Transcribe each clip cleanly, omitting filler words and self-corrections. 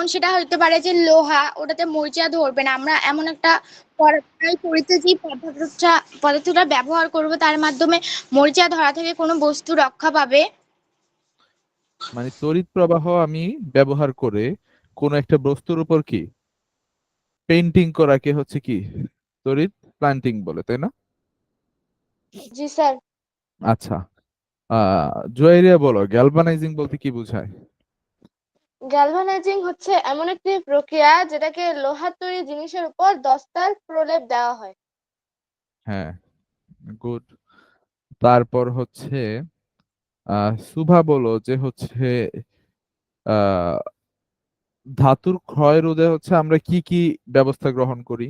যেমন সেটা হতে পারে যে লোহা, ওটাতে মরিচা ধরবে না। আমরা এমন একটা পড়াশোনায় পড়েছি যে পদার্থটা ব্যবহার করব, তার মাধ্যমে মরিচা ধরা থেকে কোনো বস্তু রক্ষা পাবে। মানে তড়িৎ প্রবাহ আমি ব্যবহার করে কোন একটা বস্তুর উপর কি পেইন্টিং করাকে হচ্ছে কি তড়িৎ প্লান্টিং বলে, তাই না? জি স্যার। আচ্ছা, জুয়াইরিয়া বলো, গ্যালভানাইজিং বলতে কি বোঝায়? গ্যালভানাইজিং হচ্ছে এমন একটি প্রক্রিয়া যেটাকে লোহার তৈরি জিনিসের উপর দস্তার প্রলেপ দেওয়া হয়। হ্যাঁ, গুড। তারপর হচ্ছে সুভা বলো যে হচ্ছে আহ ধাতুর ক্ষয় রোধে হচ্ছে আমরা কি কি ব্যবস্থা গ্রহণ করি,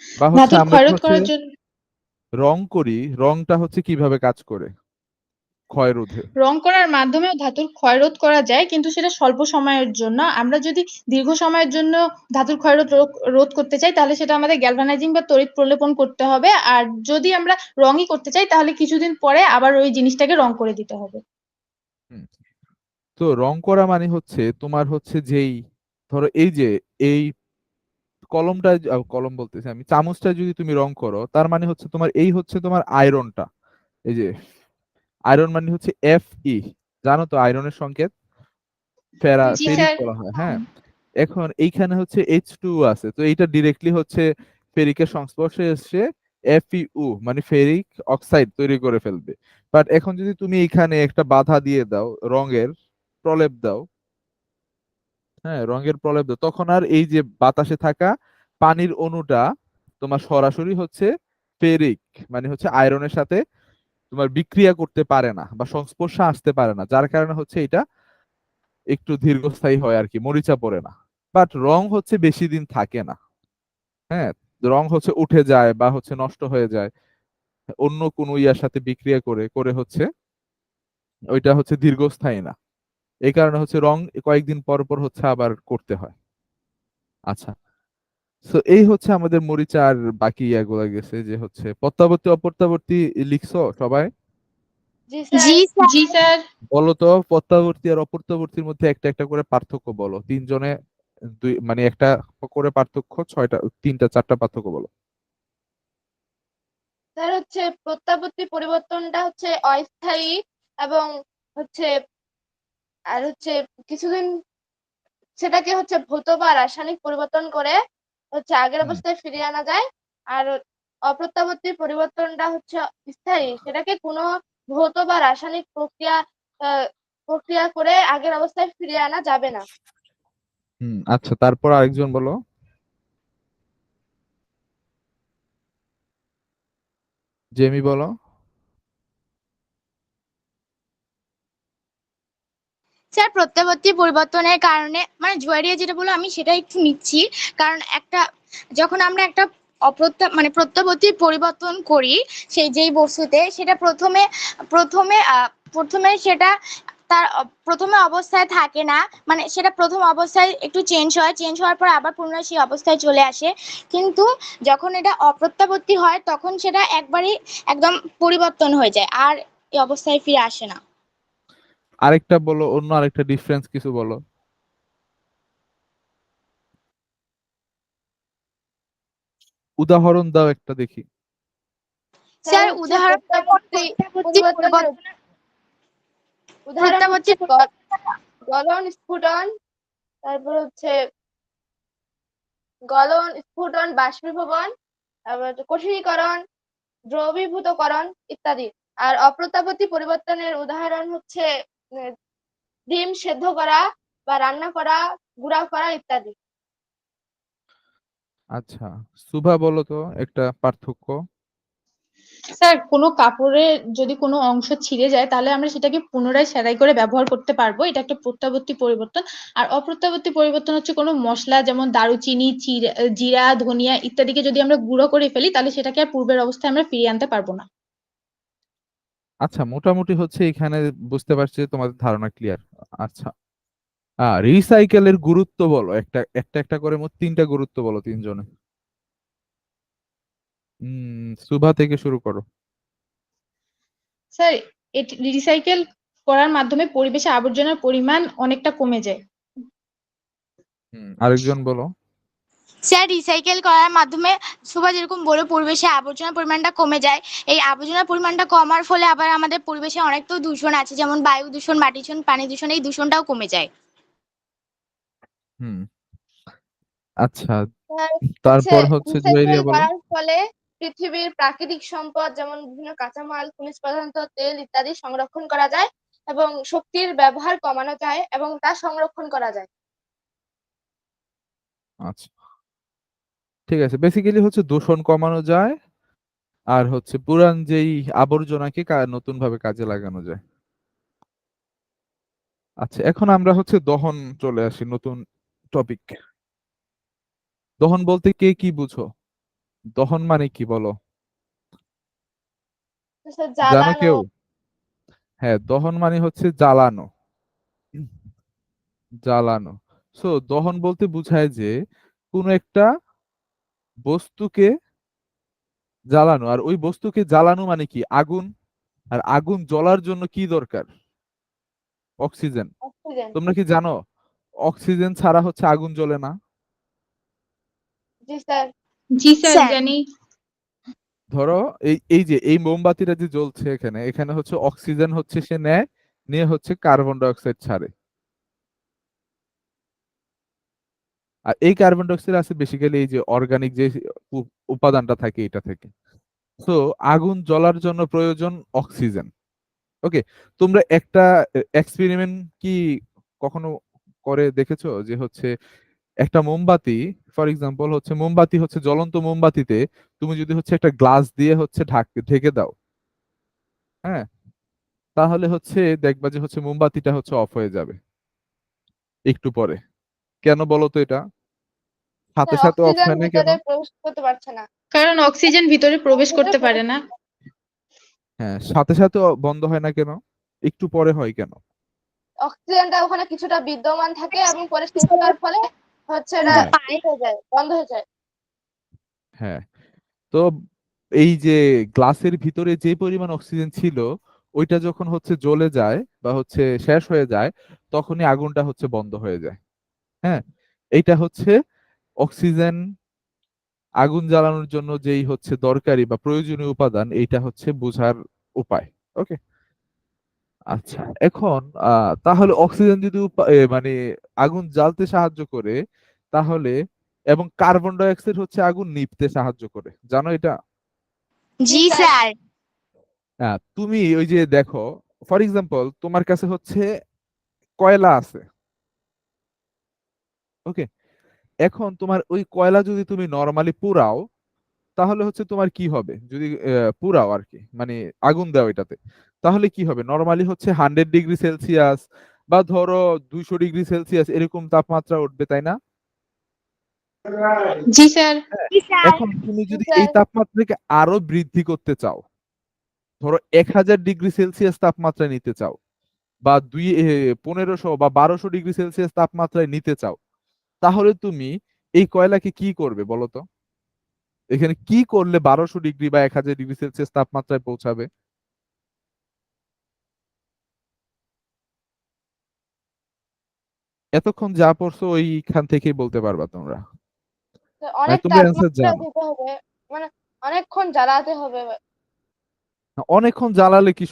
বা হচ্ছে ধাতুর আমরা যে ক্ষয়রোধ হচ্ছে করার জন্য রং করি, রংটা হচ্ছে কিভাবে কাজ করে ক্ষয় রোধে? রং করার মাধ্যমেও ধাতুর ক্ষয়রোধ করা যায়, কিন্তু সেটা স্বল্প সময়ের জন্য। আমরা যদি দীর্ঘ সময়ের জন্য ধাতুর ক্ষয়রোধ রোধ করতে চাই, তাহলে সেটা আমাদের গ্যালভানাইজিং বা তড়িৎ প্রলেপন করতে হবে। আর যদি আমরা রঙই করতে চাই, তাহলে কিছুদিন পরে আবার ওই জিনিসটাকে রং করে দিতে হবে। হুম। তো রং করা মানে হচ্ছে তোমার হচ্ছে যেই, ধরো এই যে এই কলমটা, কলম বলতেছি আমি, চামচটা যদি তুমি রং করো, তার মানে হচ্ছে তোমার এই হচ্ছে তোমার আয়রনটা, এই যে আয়রন মানে হচ্ছে Fe, জানো তো আয়রনের সংকেত জি ফেরিক স্যার। বলা হয়, হ্যাঁ। এখন এইখানে হচ্ছে H2 আছে, তো এইটা ডিরেক্টলি হচ্ছে ফেরিকের সংস্পর্শে এসে FeU মানে ফেরিক অক্সাইড তৈরি করে ফেলবে। বাট এখন যদি তুমি এখানে একটা বাধা দিয়ে দাও, রঙের প্রলেপ দাও, হ্যাঁ রঙের প্রলেপ দাও, তখন আর এই যে বাতাসে থাকা পানির অণুটা তোমার সরাসরি হচ্ছে ফেরিক মানে হচ্ছে আয়রনের সাথে তোমার বিক্রিয়া করতে পারে না বা সংস্পর্শে আসতে পারে না, যার কারণে হচ্ছে এটা একটু দীর্ঘস্থায়ী হয় আর কি, মরিচা পড়ে না। বাট রং হচ্ছে বেশি দিন থাকে না, হ্যাঁ। রং হচ্ছে উঠে যায় বা হচ্ছে নষ্ট হয়ে যায় অন্য কোনো ইয়ার সাথে বিক্রিয়া করে করে হচ্ছে, ওইটা হচ্ছে দীর্ঘস্থায়ী না। এই কারণে হচ্ছে রং কয়েকদিন পর পর হচ্ছে আবার করতে হয়। আচ্ছা, তো এই হচ্ছে আমাদের মরিচা। আর বাকি ইয়াগুলা গেছে যে হচ্ছে প্রত্যাবর্তী অপ্রত্যাবর্তী লিখছো সবাই? জি স্যার। জি স্যার। জি স্যার। বলো তো প্রত্যাবর্তী আর অপ্রত্যাবর্তীর মধ্যে একটা একটা করে পার্থক্য বলো, তিনজনে দুই মানে একটা করে পার্থক্য, ছয়টা তিনটা চারটা পার্থক্য বলো। স্যার হচ্ছে প্রত্যাবর্তী পরিবর্তনটা হচ্ছে অস্থায়ী, এবং হচ্ছে আর হচ্ছে কিছুদিন সেটাকে হচ্ছে ভৌত বা রাসায়নিক পরিবর্তন করে হচ্ছে আগের হুম। অবস্থায় ফিরিয়ে আনা যায়। আর অপ্রত্যাবর্তী পরিবর্তনটা হচ্ছে স্থায়ী, সেটাকে কোনো ভৌত বা রাসায়নিক আহ, প্রক্রিয়া করে আগের অবস্থায় ফিরিয়ে আনা যাবে না। আচ্ছা, তারপর আরেকজন বলো। জেমি বলো। স্যার, প্রত্যাবর্তী পরিবর্তনের কারণে মানে জুয়ারিয়া যেটা বললো আমি সেটা একটু নিচ্ছি। কারণ যখন আমরা একটা প্রত্যাবর্তী পরিবর্তন করি সেই যেই বস্তুতে, সেটা প্রথমে প্রথমে প্রথমে সেটা তার প্রথমে অবস্থায় থাকে না। মানে সেটা প্রথম অবস্থায় একটু চেঞ্জ হওয়ার পর আবার পুনরায় সেই অবস্থায় চলে আসে। কিন্তু যখন এটা অপ্রত্যাবর্তী হয় তখন সেটা একবারই একদম পরিবর্তন হয়ে যায়, আর এই অবস্থায় ফিরে আসে না। আরেকটা বলো, অন্য আরেকটা ডিফারেন্স কিছু বলো। উদাহরণ দাও একটা দেখি। স্যার স্যার, হচ্ছে উদাহরণ যেমন প্রত্যাবর্তী প্রত্যাবর্তী পরিবর্তনের পরিবর্তন, উদাহরণ প্রত্যাবর্তী হচ্ছে গলন স্ফুটন, তারপর হচ্ছে গলন স্ফুটন বাষ্পীভবন, তারপর হচ্ছে কঠিনীকরণ, দ্রবীভূতকরণ ইত্যাদি। আর অপ্রত্যাবর্তী পরিবর্তনের উদাহরণ হচ্ছে উম, ডিম সেদ্ধ করা বা রান্না করা, গুঁড়া করা ইত্যাদি। আচ্ছা, সুভা বলো তো একটা পার্থক্য। স্যার, কোনো কাপড়ে যদি কোনো অংশ ছিঁড়ে যায়, তাহলে আমরা সেটাকে পুনরায় সেলাই করে ব্যবহার করতে পারবো, এটা একটা প্রত্যাবর্তী পরিবর্তন। আর অপ্রত্যাবর্তী পরিবর্তন হচ্ছে কোনো মশলা, যেমন দারুচিনি, জিরা, ধনিয়া ইত্যাদিকে যদি আমরা গুঁড়ো করে ফেলি, তাহলে সেটাকে আর পূর্বের অবস্থায় আমরা ফিরিয়ে আনতে পারবো না। আচ্ছা, মোটামুটি হচ্ছে এখানে বুঝতে পারছি যে তোমাদের ধারণা ক্লিয়ার। আচ্ছা, রিসাইকেলের গুরুত্ব বলো, একটা একটা একটা করে মোট তিনটা গুরুত্ব বলো তিনজনে। সুভা থেকে শুরু করো। স্যার, এটি রিসাইকেল করার মাধ্যমে পরিবেশে আবর্জনার পরিমাণ অনেকটা কমে যায়। আরেকজন বলো। স্যার রিসাইকেল করার মাধ্যমে সুভা যেরকম বলে পরিবেশে আবর্জনার পরিমাণটা কমে যায়। এই আবর্জনার পরিমাণটা কমার ফলে আবার আমাদের পরিবেশে অনেক তো দূষণ আছে, যেমন বায়ু দূষণ, মাটি দূষণ, পানি দূষণ, এই দূষণটাও কমে যায়। হুম, আচ্ছা, আর হচ্ছে তারপর হচ্ছে রিসাইকেল জুয়েরিয়া বলো। করার ফলে পৃথিবীর প্রাকৃতিক সম্পদ যেমন বিভিন্ন কাঁচামাল, খনিজ পদার্থ, তেল ইত্যাদি সংরক্ষণ করা যায় এবং শক্তির ব্যবহার কমানো যায় এবং তা সংরক্ষণ করা যায়। আচ্ছা, ঠিক আছে, বেসিক্যালি হচ্ছে দূষণ কমানো যায় আর হচ্ছে পুরান যেই আবর্জনাকে নতুন ভাবে কাজে লাগানো যায়। আচ্ছা, এখন আমরা হচ্ছে দহন চলে আসি, নতুন টপিক। দহন বলতে কে কি বুঝো? দহন মানে কি বলো? স্যার জানো জ্বালানো। কেউ? হ্যাঁ, দহন মানে হচ্ছে জ্বালানো। জ্বালানো। সো দহন বলতে বোঝায় যে কোনো একটা বস্তুকে জ্বালানো, আর ওই বস্তুকে জ্বালানো মানে কি? আগুন। আর আগুন জ্বলার জন্য কি দরকার? অক্সিজেন। অক্সিজেন। তোমরা কি জানো অক্সিজেন ছাড়া হচ্ছে আগুন জ্বলে না? জি স্যার। জি স্যার স্যার জানি। ধরো এই এই যে এই মোমবাতিটা যে জ্বলছে, এখানে এখানে হচ্ছে অক্সিজেন হচ্ছে সে নেয়, নিয়ে হচ্ছে কার্বন ডাই অক্সাইড ছাড়ে। আর এই কার্বন ডাই অক্সাইড আছে বেসিক্যালি এই যে অর্গানিক যে উপাদানটা থাকে এটা থেকে। তো আগুন জ্বলার জন্য প্রয়োজন অক্সিজেন। ওকে, তোমরা একটা এক্সপেরিমেন্ট কি কখনো করে দেখেছো যে হচ্ছে একটা মোমবাতি, ফর এক্সাম্পল হচ্ছে মোমবাতি হচ্ছে জ্বলন্ত মোমবাতিতে তুমি যদি হচ্ছে একটা গ্লাস দিয়ে হচ্ছে ঢেকে দাও, হ্যাঁ, তাহলে হচ্ছে দেখবা যে হচ্ছে মোমবাতিটা হচ্ছে অফ হয়ে যাবে একটু পরে। কেন বলো তো এটা? সাথে স্যার সাথে অফ অক্সিজেন হয় না কেন? ভিতরে প্রবেশ করতে পারছে না। কারণ অক্সিজেন ভিতরে প্রবেশ ভিতরে করতে পারে প্রবেশ না। করতে পারছে না। হ্যাঁ, সাথে সাথে বন্ধ হয় না কেন? একটু পরে হয় কেন? অক্সিজেনটা ওখানে কিছুটা বিদ্যমান থাকে এবং পরে শেষ হওয়ার ফলে হচ্ছে এটা হ্যাঁ, ইয়ে হয়ে যায়, বন্ধ হয়ে যায়। হ্যাঁ। তো এই যে গ্লাসের ভিতরে যে পরিমাণ অক্সিজেন ছিল, ওইটা যখন হচ্ছে জ্বলে যায় বা হচ্ছে শেষ হয়ে যায়, তখনই আগুনটা হচ্ছে বন্ধ হয়ে যায়। হ্যাঁ, এইটা হচ্ছে অক্সিজেন আগুন জ্বালানোর জন্য যেই হচ্ছে দরকারি বা প্রয়োজনীয় উপাদান, এইটা হচ্ছে বোঝার উপায়। ওকে, আচ্ছা, এখন তাহলে অক্সিজেন যদি মানে আগুন জ্বালতে সাহায্য করে, তাহলে এবং কার্বন ডাই অক্সাইড হচ্ছে আগুন নিভতে সাহায্য করে, জানো এটা? জি জি স্যার। স্যার। তুমি ওই যে দেখো, ফর এক্সাম্পল তোমার কাছে হচ্ছে কয়লা আছে, ওকে, এখন তোমার ওই কয়লা যদি তুমি নর্মালি পুরাও, তাহলে হচ্ছে তোমার কি হবে? যদি পুরাও আর কি, মানে আগুন দাও এটাতে, তাহলে কি হবে? নর্মালি হচ্ছে 100 ডিগ্রি সেলসিয়াস বা ধরো 200 ডিগ্রি সেলসিয়াস এরকম তাপমাত্রা উঠবে, তাই না? জি স্যার। হ্যাঁ, জি স্যার। এখন তুমি জি যদি এই স্যার। তাপমাত্রাকে আরো বৃদ্ধি করতে চাও, ধরো 1000 ডিগ্রি সেলসিয়াস তাপমাত্রায় নিতে চাও, বা 1500 বা 1200 ডিগ্রি সেলসিয়াস তাপমাত্রায় নিতে চাও, তাহলে তুমি এই কয়লাকে কি করবে বলো তো? এখানে কি করলে 1200 ডিগ্রি বা 1000 ডিগ্রি সেলসিয়াস তাপমাত্রায় পৌঁছাবে? এতক্ষণ যা পড়ছো ওইখান থেকেই বলতে পারবা তোমরা, মানে অনেক তোমরা অ্যান্সার তাপমাত্রা জানো। দিতে হবে, মানে অনেকক্ষণ জ্বালাতে হবে। অনেকক্ষণ জ্বালালে কি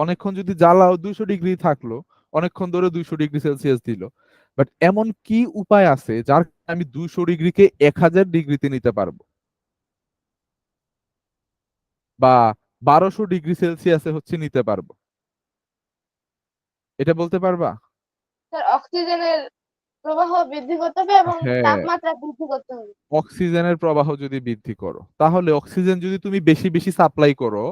অনেকক্ষণ যদি জ্বালাও 200 ডিগ্রি থাকলো, অনেকক্ষণ ধরে 200 ডিগ্রি সেলসিয়াস দিল, বাট এমন কি উপায় আছে যার কারণে আমি 200 ডিগ্রিকে 1000 ডিগ্রিতে নিতে পারবো, বা 1200 ডিগ্রি সেলসিয়াসে হচ্ছে নিতে পারবো? এটা বলতে পারবা? স্যার অক্সিজেনের প্রবাহ বৃদ্ধি করতে হবে এবং হ্যাঁ, তাপমাত্রা বৃদ্ধি করতে হবে। অক্সিজেনের প্রবাহ যদি বৃদ্ধি করো, তাহলে অক্সিজেন যদি তুমি বেশি বেশি সাপ্লাই করো,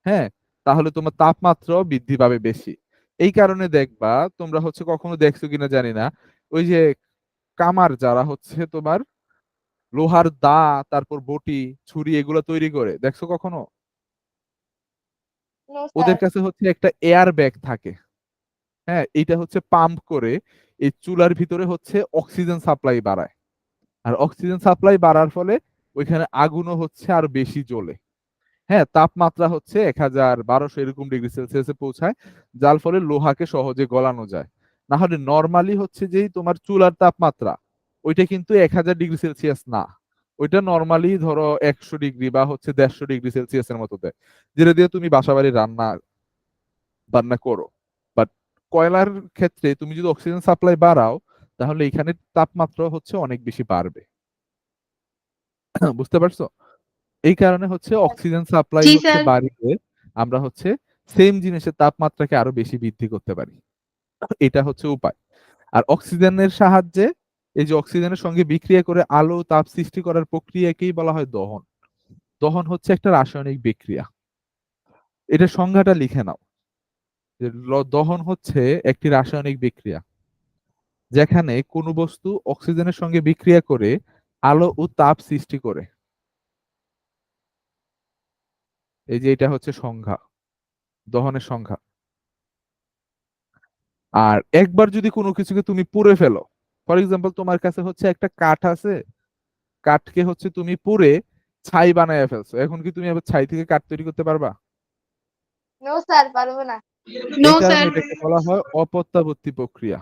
হ্যাঁ, তাহলে তোমার তাপমাত্রাও বৃদ্ধি পাবে বেশি। এই কারণে দেখবা, তোমরা হচ্ছে কখনো দেখছো কিনা জানি না, ওই যে কামার যারা হচ্ছে তোমার লোহার দা, তারপর বটি, ছুরি এগুলো তৈরি করে, দেখছো কখনো? নো ওদের স্যার। কাছে হচ্ছে একটা এয়ার ব্যাগ থাকে, হ্যাঁ, এটা হচ্ছে পাম্প করে এই চুলার ভিতরে হচ্ছে অক্সিজেন সাপ্লাই বাড়ায়। আর অক্সিজেন সাপ্লাই বাড়ার ফলে ওইখানে আগুনও হচ্ছে আর বেশি জ্বলে। হ্যাঁ, তাপমাত্রা হচ্ছে 1000 1200 এরকম ডিগ্রি সেলসিয়াসে পৌঁছায়, যার ফলে লোহাকে সহজে গলানো যায়। না হলে নর্মালি হচ্ছে যেই তোমার চুলার তাপমাত্রা ওইটা কিন্তু 1000 ডিগ্রি সেলসিয়াস না, ওইটা নর্মালি ধরো 100 ডিগ্রি বা হচ্ছে 150 ডিগ্রি সেলসিয়াসের মতো দেয়, যেটা দিয়ে তুমি বাসাবাড়ি রান্না বান্না করো। বাট কয়লার ক্ষেত্রে তুমি যদি অক্সিজেন সাপ্লাই বাড়াও, তাহলে এখানে তাপমাত্রা হচ্ছে অনেক বেশি বাড়বে। বুঝতে পারছো? এই কারণে হচ্ছে অক্সিজেন সাপ্লাই জি হচ্ছে স্যার। বাড়িয়ে আমরা হচ্ছে সেম জিনিসের তাপমাত্রাকে আরো বেশি বৃদ্ধি করতে পারি। এটা হচ্ছে উপায়। আর অক্সিজেনের সাহায্যে, এই যে অক্সিজেনের সঙ্গে বিক্রিয়া করে আলো ও তাপ সৃষ্টি করার প্রক্রিয়াকেই বলা হয় দহন। দহন হচ্ছে একটা রাসায়নিক বিক্রিয়া। এটা সংজ্ঞাটা লিখে নাও, যে দহন হচ্ছে একটি রাসায়নিক বিক্রিয়া যেখানে কোনো বস্তু অক্সিজেনের সঙ্গে বিক্রিয়া করে আলো ও তাপ সৃষ্টি করে। এই যে এটা হচ্ছে সংজ্ঞা, দহনের সংজ্ঞা। আর একবার যদি কোনো কিছুকে তুমি পুড়ে ফেলো, ফর এক্সাম্পল তোমার কাছে হচ্ছে একটা কাঠ আছে, কাঠকে হচ্ছে তুমি পুড়ে ছাই বানায় ফেলছো, এখন কি তুমি আবার ছাই থেকে কাঠ তৈরি করতে পারবা? নো স্যার, পারবো না। নো এই কারণে স্যার। এটাকে বলা হয় অপত্যাবর্তী প্রক্রিয়া।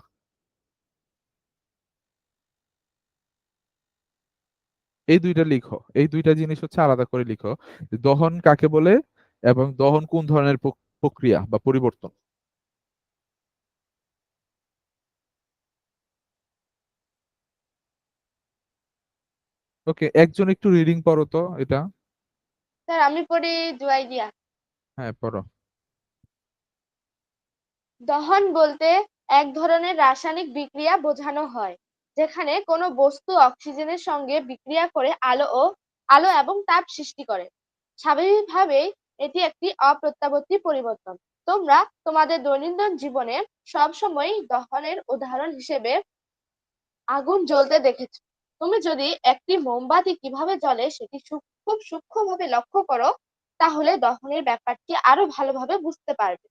এই দুইটা লিখো, এই দুইটা জিনিস হচ্ছে আলাদা করে লিখো, যে দহন কাকে বলে এবং দহন কোন ধরনের প্রক্রিয়া বা পরিবর্তন। ওকে, একজন একটু রিডিং পড়ো তো এটা। স্যার আমি পড়ি জুয়াইদিয়া। হ্যাঁ পড়ো। দহন বলতে এক ধরনের রাসায়নিক বিক্রিয়া বোঝানো হয় যেখানে কোনো বস্তু অক্সিজেনের সঙ্গে বিক্রিয়া করে আলো এবং তাপ সৃষ্টি করে। স্বাভাবিকভাবেই এটি একটি অপ্রত্যাবর্তী পরিবর্তন। তোমরা তোমাদের দৈনন্দিন জীবনে সবসময় দহনের উদাহরণ হিসেবে আগুন জ্বলতে দেখেছো। তুমি যদি একটি মোমবাতি কিভাবে জ্বলে সেটি খুব সূক্ষ্মভাবে লক্ষ্য করো, তাহলে দহনের ব্যাপারটি আরো ভালোভাবে বুঝতে পারবে।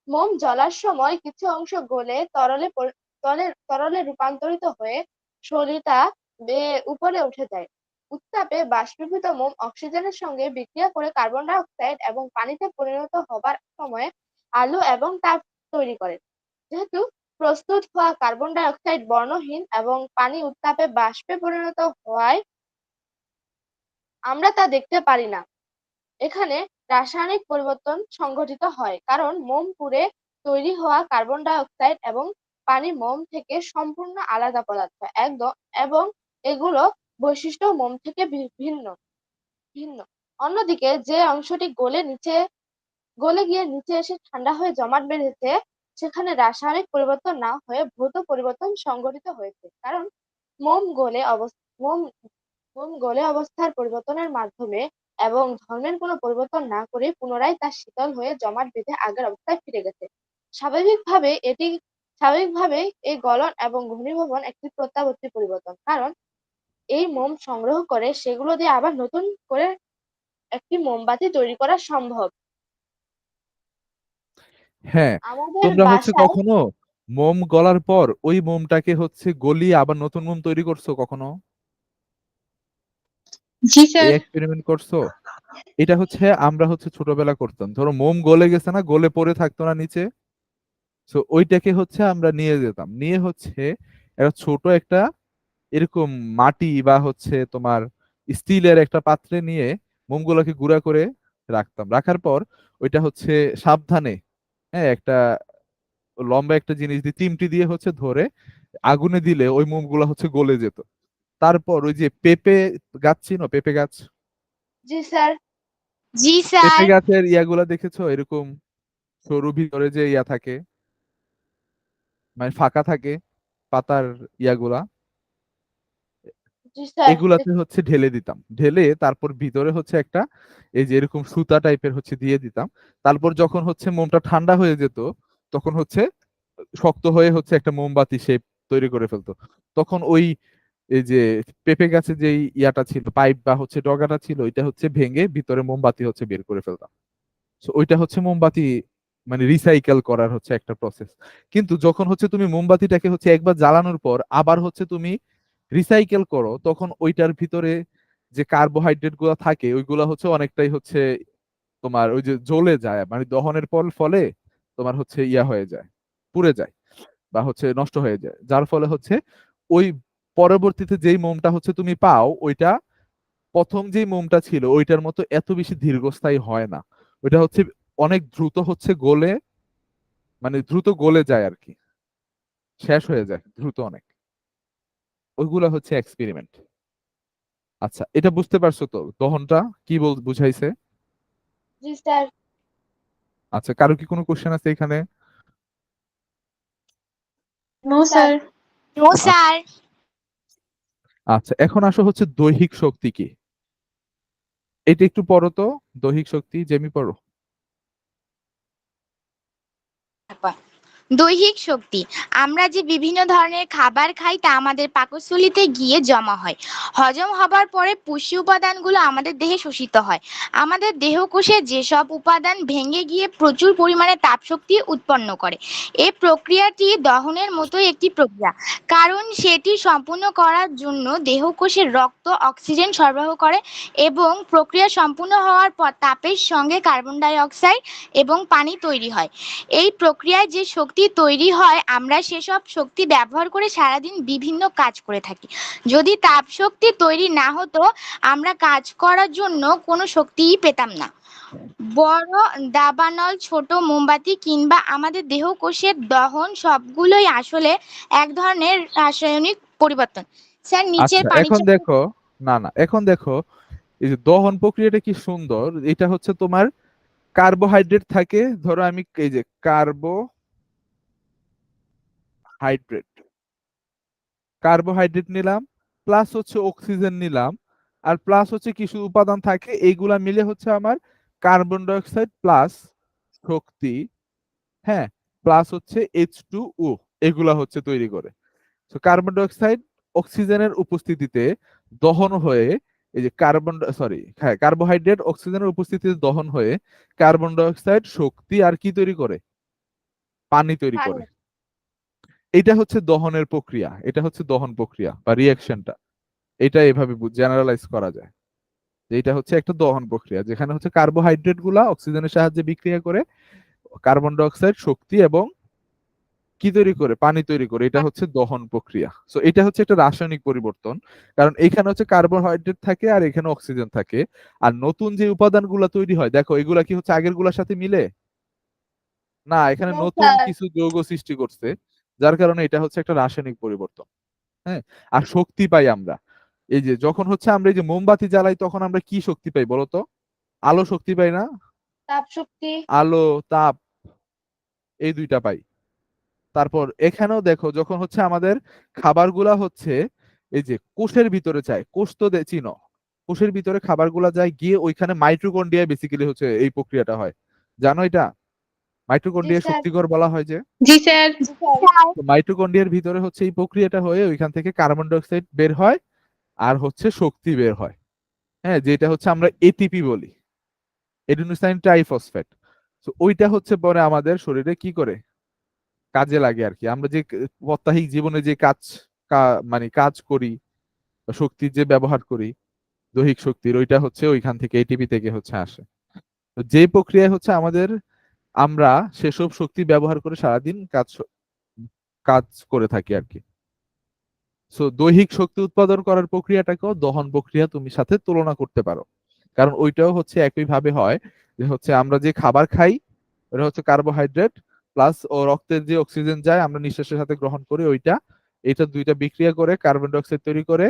মোম জ্বলার সময় কিছু অংশ গলে তরলে রূপান্তরিত হয়ে সলিতা বেয়ে উপরে উঠে যায়। উত্তাপে বাষ্পীভূত মোম অক্সিজেনের সঙ্গে বিক্রিয়া করে কার্বন ডাই অক্সাইড এবং পানিতে পরিণত হবার সময় আলো এবং তাপ তৈরি করে। যেহেতু প্রস্তুত হওয়া কার্বন ডাই অক্সাইড বর্ণহীন এবং পানি উত্তাপে বাষ্পে পরিণত হওয়ায় আমরা তা দেখতে পারি না। এখানে রাসায়নিক পরিবর্তন সংঘটিত হয় কারণ মোম পুড়ে তৈরি হওয়া কার্বন ডাই অক্সাইড এবং পানি মোম থেকে সম্পূর্ণ আলাদা পদার্থ একদম, এবং এগুলো বৈশিষ্ট্য মোম থেকে ভিন্ন ভিন্ন। অন্যদিকে যে অংশটি গলে গিয়ে নিচে এসে ঠান্ডা হয়ে জমাট বেঁধেছে, সেখানে রাসায়নিক পরিবর্তন না হয়ে ভৌত পরিবর্তন সংঘটিত হয়েছে, কারণ মোম গলে মোম মোম গলে অবস্থার পরিবর্তনের মাধ্যমে এবং ধর্মের কোনো পরিবর্তন না করে পুনরায় তা শীতল হয়ে জমাট বেঁধে আগের অবস্থায় ফিরে গেছে। স্বাভাবিকভাবে এটি স্বাভাবিকভাবে এই গলন এবং ঘনীভবন একটি প্রত্যাবর্তী পরিবর্তন, কারণ এই মোম সংগ্রহ করে সেগুলো দিয়ে আবার নতুন করে একটি মোমবাতি তৈরি করা সম্ভব। হ্যাঁ, আমাদের তোমরা হচ্ছে বাসায় কখনো মোম গলার পর ওই মোমটাকে হচ্ছে গলিয়ে আবার নতুন মোম তৈরি করছো কখনো? জি এই স্যার। এক্সপেরিমেন্ট করছো? এটা হচ্ছে আমরা হচ্ছে ছোটবেলা করতাম, ধরো মোম গলে গেছে না, গলে পড়ে থাকতো না নিচে, তো ওইটাকে হচ্ছে আমরা নিয়ে যেতাম, নিয়ে হচ্ছে একটা ছোট একটা এরকম মাটি বা হচ্ছে তোমার স্টিলের একটা পাত্রে নিয়ে মোমগুলোকে গুঁড়া করে রাখতাম, রাখার পর ওইটা হচ্ছে সাবধানে, হ্যাঁ, একটা লম্বা একটা জিনিস দিয়ে চিমটি দিয়ে হচ্ছে ধরে আগুনে দিলে ওই মোমগুলো হচ্ছে গলে যেত। তারপর ওই যে পেঁপে গাছ, চিনো পেঁপে গাছ? জি স্যার। জি পেঁপে স্যার। গাছের ইয়াগুলা দেখেছো, এরকম সরু ভিতরে যে ইয়া থাকে, মানে ফাঁকা থাকে পাতার ইয়াগুলা, জি স্যার। এগুলাতে হচ্ছে ঢেলে দিতাম, ঢেলে তারপর ভিতরে হচ্ছে একটা এই যে এরকম সুতা টাইপের হচ্ছে দিয়ে দিতাম। তারপর যখন হচ্ছে মোমটা ঠান্ডা হয়ে যেত, তখন হচ্ছে শক্ত হয়ে হচ্ছে একটা মোমবাতি শেপ তৈরি করে ফেলতো। তখন ওই এই যে পেঁপে গাছে যে ইয়াটা ছিল, পাইপ বা হচ্ছে ডগাটা ছিল, ওইটা হচ্ছে ভেঙে ভিতরে মোমবাতি হচ্ছে বের করে ফেলতাম। তো ওইটা হচ্ছে মোমবাতি, মানে রিসাইকেল করার হচ্ছে একটা প্রসেস। কিন্তু যখন হচ্ছে তুমি মোমবাতিটাকে হচ্ছে একবার জ্বালানোর পর আবার হচ্ছে তুমি রিসাইকেল করো, তখন ওইটার ভিতরে যে কার্বোহাইড্রেট গুলো থাকে ওইগুলা হচ্ছে অনেকটাই হচ্ছে তোমার ওই যে জ্বলে যায়, মানে দহনের ফলে তোমার হচ্ছে ইয়া হয়ে যায়, পুড়ে যায় বা হচ্ছে নষ্ট হয়ে যায়, যার ফলে হচ্ছে ওই পরবর্তীতে যেই মোমটা হচ্ছে তুমি পাও ওইটা প্রথম যেই মোমটা ছিল ওইটার মতো এত বেশি দীর্ঘস্থায়ী হয় না। ওইটা হচ্ছে অনেক দ্রুত হচ্ছে গলে, মানে দ্রুত গলে যায় আর কি, শেষ হয়ে যায় দ্রুত অনেক। ওইগুলা হচ্ছে এক্সপেরিমেন্ট। আচ্ছা, এটা বুঝতে পারছো তো দহনটা কি বুঝাইছে? জি স্যার। আচ্ছা, কারো কি কোনো কোশ্চেন আছে এখানে? No sir. Sir. No sir. আচ্ছা, এখন আসো হচ্ছে দৈহিক শক্তি কি, এটা একটু পড়ো তো। দৈহিক শক্তি জেমি পড়ো। দৈহিক শক্তি, আমরা যে বিভিন্ন ধরনের খাবার খাই তা আমাদের পাকস্থলীতে গিয়ে জমা হয়। হজম হবার পরে পুষ্টি উপাদানগুলো আমাদের দেহে শোষিত হয়। আমাদের দেহকোষে যেসব উপাদান ভেঙে গিয়ে প্রচুর পরিমাণে তাপশক্তি উৎপন্ন করে। এই প্রক্রিয়াটি দহনের মতোই একটি প্রক্রিয়া, কারণ সেটি সম্পূর্ণ করার জন্য দেহকোষের রক্ত অক্সিজেন সরবরাহ করে এবং প্রক্রিয়া সম্পূর্ণ হওয়ার পর তাপের সঙ্গে কার্বন ডাই অক্সাইড এবং পানি তৈরি হয়। এই প্রক্রিয়ায় যে শক্তি তৈরি হয় আমরা সেসব শক্তি ব্যবহার করে সারাদিন বিভিন্ন কাজ করে থাকি। যদি তাপ শক্তি তৈরি না হতো আমরা কাজ করার জন্য কোনো শক্তিই পেতাম না। বড় দাবানল, ছোট মোমবাতি কিংবা আমাদের দেহকোষের দহন সবগুলোই আসলে এক ধরনের রাসায়নিক পরিবর্তন। স্যার নিচের আচ্ছা, পানি এখন দেখো, না না, এখন দেখো এই যে দহন প্রক্রিয়াটা কি সুন্দর। এটা হচ্ছে তোমার কার্বোহাইড্রেট থাকে, ধরো আমি এই যে কার্বোহাইড্রেট কার্বোহাইড্রেট নিলাম, প্লাস হচ্ছে অক্সিজেন নিলাম, আর প্লাস হচ্ছে কিছু উপাদান থাকে, এইগুলা মিলে হচ্ছে আমার কার্বন ডাই অক্সাইড প্লাস শক্তি, হ্যাঁ, প্লাস হচ্ছে H2O, এগুলা হচ্ছে তৈরি করে। তো কার্বন ডাই অক্সাইড অক্সিজেনের উপস্থিতিতে দহন হয়ে এই যে হ্যাঁ, কার্বোহাইড্রেট অক্সিজেনের উপস্থিতিতে দহন হয়ে কার্বন ডাই অক্সাইড শক্তি আর কি তৈরি করে, পানি তৈরি পানি। করে। এটা হচ্ছে দহনের প্রক্রিয়া, এটা হচ্ছে দহন প্রক্রিয়া বা রিয়াকশনটা। এটা এভাবে জেনারেলাইজ করা যায় যে এটা হচ্ছে একটা দহন প্রক্রিয়া, যেখানে হচ্ছে কার্বোহাইড্রেট গুলা অক্সিজেনের সাহায্যে বিক্রিয়া করে কার্বন ডাই অক্সাইড শক্তি এবং কি তৈরি করে, পানি তৈরি করে। এটা হচ্ছে দহন প্রক্রিয়া। সো এটা হচ্ছে একটা রাসায়নিক পরিবর্তন, কারণ এখানে হচ্ছে কার্বোহাইড্রেট থাকে আর এখানে অক্সিজেন থাকে। আর নতুন যে উপাদানগুলো তৈরি হয় দেখো, এগুলা কি হচ্ছে আগের গুলার সাথে মিলে না, এখানে নো নতুন স্যার। কিছু যৌগ সৃষ্টি করছে, যার কারণে এটা হচ্ছে একটা রাসায়নিক পরিবর্তন। হ্যাঁ, আর শক্তি পাই আমরা এই যে যখন হচ্ছে আমরা এই যে মোমবাতি জ্বালাই তখন আমরা কি শক্তি পাই বলো তো? আলো শক্তি পাই না? তাপ শক্তি। আলো, তাপ, এই দুইটা পাই। তারপর এখানেও দেখো যখন হচ্ছে আমাদের খাবারগুলা হচ্ছে এই যে কোষের ভিতরে যায়, কোষ তো চিনো, কোষের ভিতরে খাবারগুলা যায় গিয়ে ওইখানে মাইটোকন্ড্রিয়া বেসিক্যালি হচ্ছে এই প্রক্রিয়াটা হয়, জানো এটা? জি মাইটোকন্ড্রিয়া স্যার। শক্তিকর বলা হয় যে। জি স্যার। জি স্যার। তো মাইটোকন্ড্রিয়ার ভিতরে হচ্ছে এই প্রক্রিয়াটা হয়ে ওইখান থেকে কার্বন ডাই অক্সাইড বের হয় আর হচ্ছে শক্তি বের হয়, হ্যাঁ, যেটা হচ্ছে আমরা এটিপি বলি, এডিনোসাইন ট্রাইফসফেট। তো ওইটা হচ্ছে পরে আমাদের শরীরে কি করে কাজে লাগে আর কি। আমরা যে প্রাত্যহিক জীবনে যে মানে কাজ করি বা শক্তির যে ব্যবহার করি, দৈহিক শক্তির, ওইটা হচ্ছে ওইখান থেকে এটিপি থেকে হচ্ছে আসে। তো যে প্রক্রিয়ায় হচ্ছে আমাদের আমরা সেসব শক্তি ব্যবহার করে সারাদিন কাজ করে থাকি আর কি। সো দৈহিক শক্তি উৎপাদন করার প্রক্রিয়াটাকেও দহন প্রক্রিয়া তুমি সাথে তুলনা করতে পারো, কারণ ওইটাও হচ্ছে একই ভাবে হয় যে হচ্ছে আমরা যে খাবার খাই ওটা হচ্ছে কার্বোহাইড্রেট প্লাস ও রক্তের যে অক্সিজেন যায় আমরা নিঃশ্বাসের সাথে গ্রহণ করি ওইটা, এটা দুইটা বিক্রিয়া করে কার্বন ডাই অক্সাইড তৈরি করে,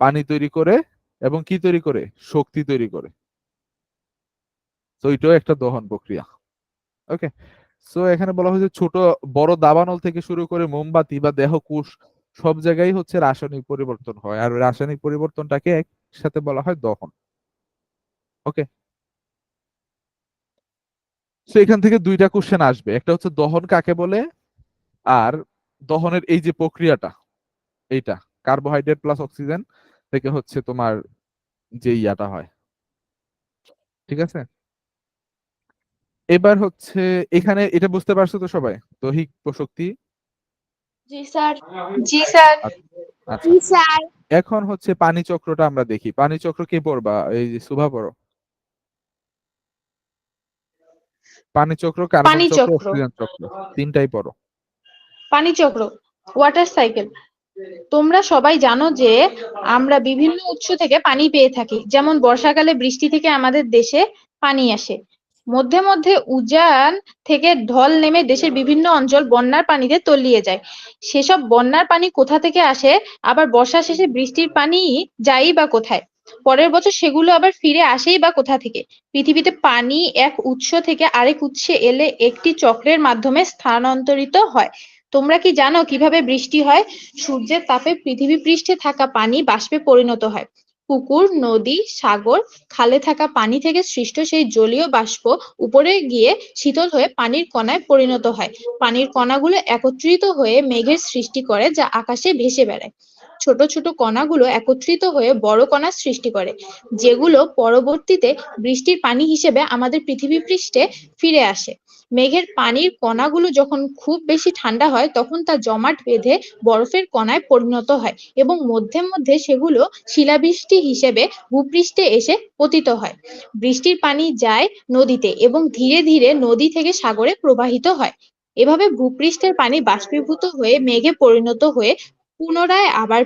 পানি তৈরি করে এবং কি তৈরি করে, শক্তি তৈরি করে। তো এটাও একটা দহন প্রক্রিয়া। ওকে, সো এখানে বলা হয়েছে ছোট বড় দাবানল থেকে শুরু করে মোমবাতি বা দেহকোষ সব জায়গায় হচ্ছে রাসায়নিক পরিবর্তন হয়, আর রাসায়নিক পরিবর্তনটাকে একসাথে বলা হয় দহন। ওকে, সো এখান থেকে দুইটা কোশ্চেন আসবে, একটা হচ্ছে দহন কাকে বলে, আর দহনের এই যে প্রক্রিয়াটা এইটা কার্বোহাইড্রেট প্লাস অক্সিজেন থেকে হচ্ছে তোমার যে ইয়াটা হয়। ঠিক আছে, এবার হচ্ছে এখানে এটা বুঝতে পারছো তো সবাই, দৈহিক শক্তি? জি স্যার। জি স্যার। আচ্ছা, স্যার। এখন হচ্ছে পানি চক্রটা আমরা দেখি। পানি চক্র কে পড়বা? এই যে শুভা পড়ো। পানি চক্র, কার্বন পানি চক্র, চক্র। অক্সিজেন চক্র, তিনটাই পড়ো। পানি চক্র, ওয়াটার সাইকেল। তোমরা সবাই জানো যে আমরা বিভিন্ন উৎস থেকে পানি পেয়ে থাকি, যেমন বর্ষাকালে বৃষ্টি থেকে আমাদের দেশে পানি আসে। মধ্যে মধ্যে উজান থেকে ঢল নেমে দেশের বিভিন্ন অঞ্চল বন্যার পানিতে তলিয়ে যায়। সেসব বন্যার পানি কোথা থেকে আসে, আবার বর্ষা শেষে বৃষ্টির পানি যায়ই বা কোথায়? পরের বছর সেগুলো আবার ফিরে আসেই বা কোথা থেকে? পৃথিবীতে পানি এক উৎস থেকে আরেক উৎসে এলে একটি চক্রের মাধ্যমে স্থানান্তরিত হয়। তোমরা কি জানো কিভাবে বৃষ্টি হয়? সূর্যের তাপে পৃথিবী পৃষ্ঠে থাকা পানি বাষ্পে পরিণত হয়। পুকুর, নদী, সাগর, খালে থাকা পানি থেকে সৃষ্ট সেই জলীয় বাষ্প উপরে গিয়ে শীতল হয়ে পানির কণায় পরিণত হয়। পানির কণাগুলো একত্রিত হয়ে মেঘের সৃষ্টি করে, যা আকাশে ভেসে বেড়ায়। ছোট ছোট কণাগুলো একত্রিত হয়ে বড় কণার সৃষ্টি করে, যেগুলো পরবর্তীতে বৃষ্টির পানি হিসেবে আমাদের পৃথিবী পৃষ্ঠে ফিরে আসে। মেঘের পানির কণাগুলো যখন খুব বেশি ঠান্ডা হয় তখন তা জমাট বেঁধে বরফের কণায় পরিণত হয় এবং মধ্যে মধ্যে সেগুলো শিলাবৃষ্টি হিসেবে ভূপৃষ্ঠে এসে পতিত হয়। বৃষ্টির পানি যায় নদীতে এবং ধীরে ধীরে নদী থেকে সাগরে প্রবাহিত হয়। এভাবে ভূপৃষ্ঠের পানি বাষ্পীভূত হয়ে মেঘে পরিণত হয়ে পুনরায় আবার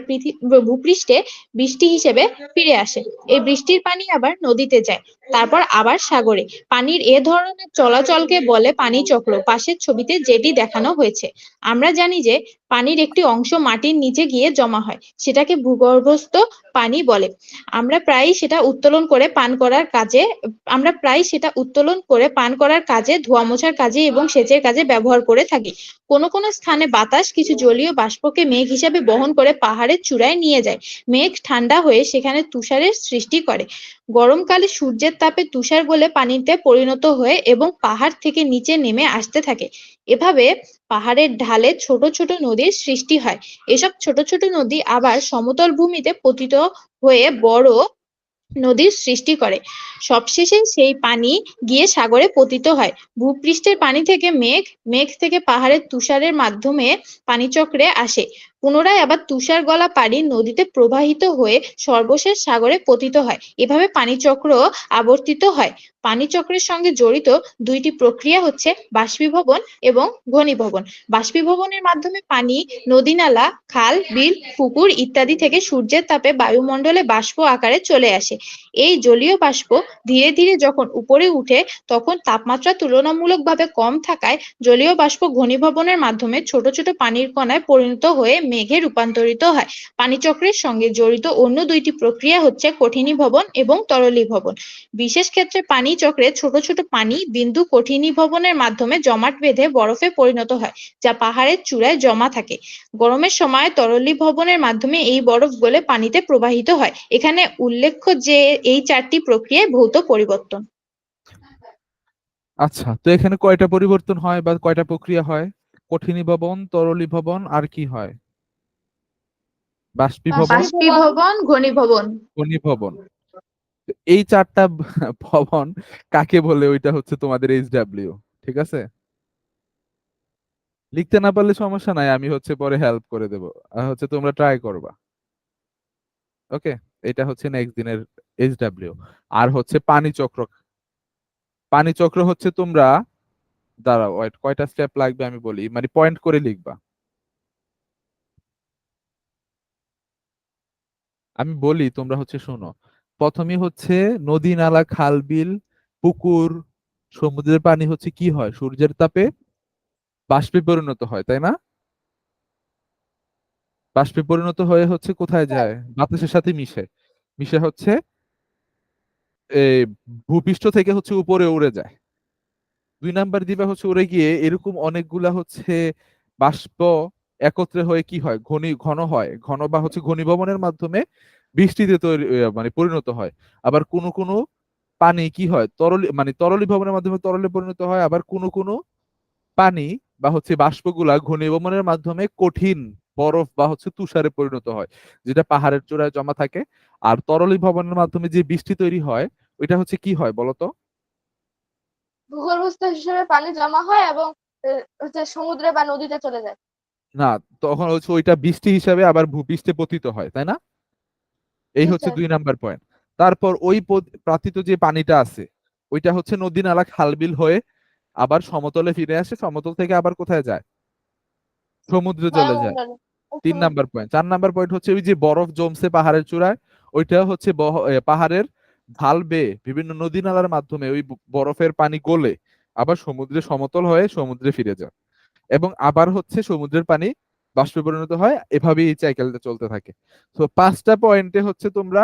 ভূপৃষ্ঠে বৃষ্টি হিসেবে ফিরে আসে। এই বৃষ্টির পানি আবার নদীতে যায়, তারপর আবার সাগরে। পানির এ ধরনের চলাচলকে বলে পানি চক্র। পাশের ছবিতে যেটি দেখানো হয়েছে। আমরা জানি যে পানির একটি অংশ মাটির নিচে গিয়ে জমা হয়, সেটাকে ভূগর্ভস্থ পানি বলে। আমরা প্রায়ই সেটা উত্তোলন করে পান করার কাজে, ধোয়া মোছার কাজে এবং সেচের কাজে ব্যবহার করে থাকি। কোনো কোনো স্থানে বাতাস কিছু জলীয় বাষ্পকে মেঘ হিসাবে বহন করে পাহাড়ের চূড়ায় নিয়ে যায়। মেঘ ঠান্ডা হয়ে সেখানে তুষারের সৃষ্টি করে। গরমকালে সূর্যের তাপে তুষার গলে পানিতে পরিণত হয়ে এবং পাহাড় থেকে নিচে নেমে আসতে থাকে। এভাবে পাহাড়ের ঢালে ছোট ছোট নদীর সৃষ্টি হয়। এসব ছোট ছোট নদী আবার সমতল ভূমিতে পতিত হয়ে বড় নদীর সৃষ্টি করে। সবশেষে সেই পানি গিয়ে সাগরে পতিত হয়। ভূপৃষ্ঠের পানি থেকে মেঘ, মেঘ থেকে পাহাড়ের তুষারের মাধ্যমে পানিচক্রে আসে। পুনরায় আবার তুষার গলা পানি নদীতে প্রবাহিত হয়ে সর্বশেষ সাগরে পতিত হয়। এভাবে পানিচক্র আবর্তিত হয়। পানিচক্রের সঙ্গে জড়িত দুইটি প্রক্রিয়া হচ্ছে বাষ্পীভবন এবং ঘনীভবন। বাষ্পীভবনের মাধ্যমে পানি নদী, নালা, খাল, বিল, পুকুর ইত্যাদি থেকে সূর্যের তাপে বায়ুমণ্ডলে বাষ্প আকারে চলে আসে। এই জলীয় বাষ্প ধীরে ধীরে যখন উপরে উঠে তখন তাপমাত্রা তুলনামূলকভাবে কম থাকায় জলীয় বাষ্প ঘনীভবনের মাধ্যমে ছোট ছোট পানির কণায় পরিণত হয়ে মেঘে রূপান্তরিত হয়। পানিচক্রের সঙ্গে জড়িত অন্য দুইটি প্রক্রিয়া হচ্ছে কঠিনীভবন এবং তরলীভবন। বিশেষ ক্ষেত্রে পানি চক্রে ছোট ছোট পানি বিন্দু কঠিনীভবনের মাধ্যমে জমাট বেঁধে বরফে পরিণত হয়, যা পাহাড়ের চূড়ায় জমা থাকে। গরমের সময় তরলীভবনের মাধ্যমে এই বরফ গলে পানিতে প্রবাহিত হয়। এখানে উল্লেখ্য যে এই চারটি প্রক্রিয়ায় ভৌত পরিবর্তন। আচ্ছা, তো এখানে কয়টা পরিবর্তন হয় বা কয়টা প্রক্রিয়া হয়? কঠিনীভবন, তরলীভবন, আর কি হয়? বাষ্পীভবন, বাষ্পীভবন, ঘনীভবন। ঘনীভবন। তো এই চারটা ভবন কাকে বলে, ওইটা হচ্ছে তোমাদের এইচডব্লিউ। ঠিক আছে, লিখতে না পারলে সমস্যা নাই, আমি হচ্ছে পরে হেল্প করে দেবো। হচ্ছে তোমরা ট্রাই করবা। ওকে, এটা হচ্ছে নেক্সট দিনের এইচডব্লিউ। আর হচ্ছে পানি চক্র। পানি চক্র হচ্ছে তোমরা, দাঁড়াও ওয়েট, কয়টা স্টেপ লাগবে আমি বলি, মানে পয়েন্ট করে লিখবা। আমি বলি, তোমরা হচ্ছে শোনো। প্রথমে হচ্ছে নদী, নালা, খাল, বিল, পুকুর, সমুদ্রের পানি হচ্ছে কি হয়, সূর্যের তাপে বাষ্পে পরিণত হয়, তাই না? বাষ্পে পরিণত হয়ে হচ্ছে কোথায় যায়? বাতাসের সাথে মিশে। মিশে হচ্ছে এই ভূপৃষ্ঠ থেকে হচ্ছে উপরে উড়ে যায়। 2 নাম্বার দিবা হচ্ছে উড়ে গিয়ে এরকম অনেকগুলা হচ্ছে বাষ্প একত্রে হয়ে কি হয়, ঘন হয়, ঘন বা হচ্ছে ঘনীভবনের মাধ্যমে বৃষ্টিতে তৈরি মানে পরিণত হয়। আবার কোনো কোনো পানি কি হয়, মানে তরলীভবনের মাধ্যমে তরলে পরিণত হয়। আবার কোনো কোনো পানি বা হচ্ছে বাষ্পগুলা ঘনীভবনের মাধ্যমে কঠিন বরফ বা হচ্ছে তুষারে পরিণত হয়, যেটা পাহাড়ের চূড়ায় জমা থাকে। আর তরলীভবনের মাধ্যমে যে বৃষ্টি তৈরি হয়, ওইটা হচ্ছে কি হয় বলতো? ভূগর্ভস্থ হিসেবে পানি জমা হয় এবং হচ্ছে সমুদ্রে বা নদীতে চলে যায়। না, তখন হচ্ছে ওইটা বৃষ্টি হিসাবে আবার ভূপৃষ্ঠে পতিত হয়, তাই না? এই জি হচ্ছে স্যার। 2 number point. তারপর ওই প্রাথিত যে পানিটা আছে, ওইটা হচ্ছে নদী, নালা, খাল, বিল হয়ে আবার সমতলে ফিরে আসে। সমতল থেকে আবার কোথায় যায়? সমুদ্রে চলে যায়। বায়ুমণ্ডলে। 3 নাম্বার পয়েন্ট। 4 নাম্বার পয়েন্ট হচ্ছে ওই যে বরফ জমছে পাহাড়ের চূড়ায়, ওইটা হচ্ছে পাহাড়ের ঢাল বেয়ে বিভিন্ন নদী নালার মাধ্যমে ওই বরফের পানি গলে আবার সমুদ্রে সমতল হয়ে সমুদ্রে ফিরে যায়, এবং আবার হচ্ছে সমুদ্রের পানি বাষ্পে পরিণত হয়, এভাবেই এই সাইকেলটা চলতে থাকে। তো 5টা পয়েন্টে হচ্ছে তোমরা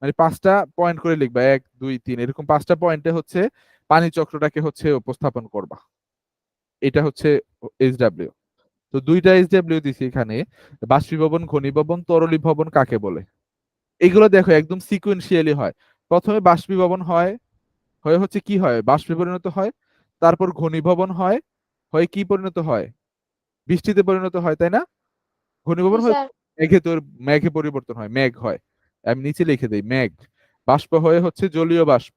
মানে 5টা পয়েন্ট করে লিখবা, 1 2 3 এরকম 5টা পয়েন্টে হচ্ছে পানি চক্রটাকে হচ্ছে উপস্থাপন করবা। এটা হচ্ছে এইচডব্লিউ। তো 2টা এইচডব্লিউ দিছি এখানে, বাষ্পীভবন, ঘনীভবন, তরলীভবন কাকে বলে। এগুলো দেখো একদম সিকুয়েন্সিয়ালি হয়। প্রথমে বাষ্পীভবন হয়, হয়ে হচ্ছে কি হয়, বাষ্পে পরিণত হয়। তারপর ঘনীভবন হয়, হয়ে কি পরিণত হয়, বৃষ্টিতে পরিণত হয়, তাই না? ঘনীভবন জি হয় স্যার। মেঘে পরিবর্তন হয়, মেঘ হয়। আমি নিচে লিখে দেই মেঘ। বাষ্প হয়ে হচ্ছে জলীয় বাষ্প,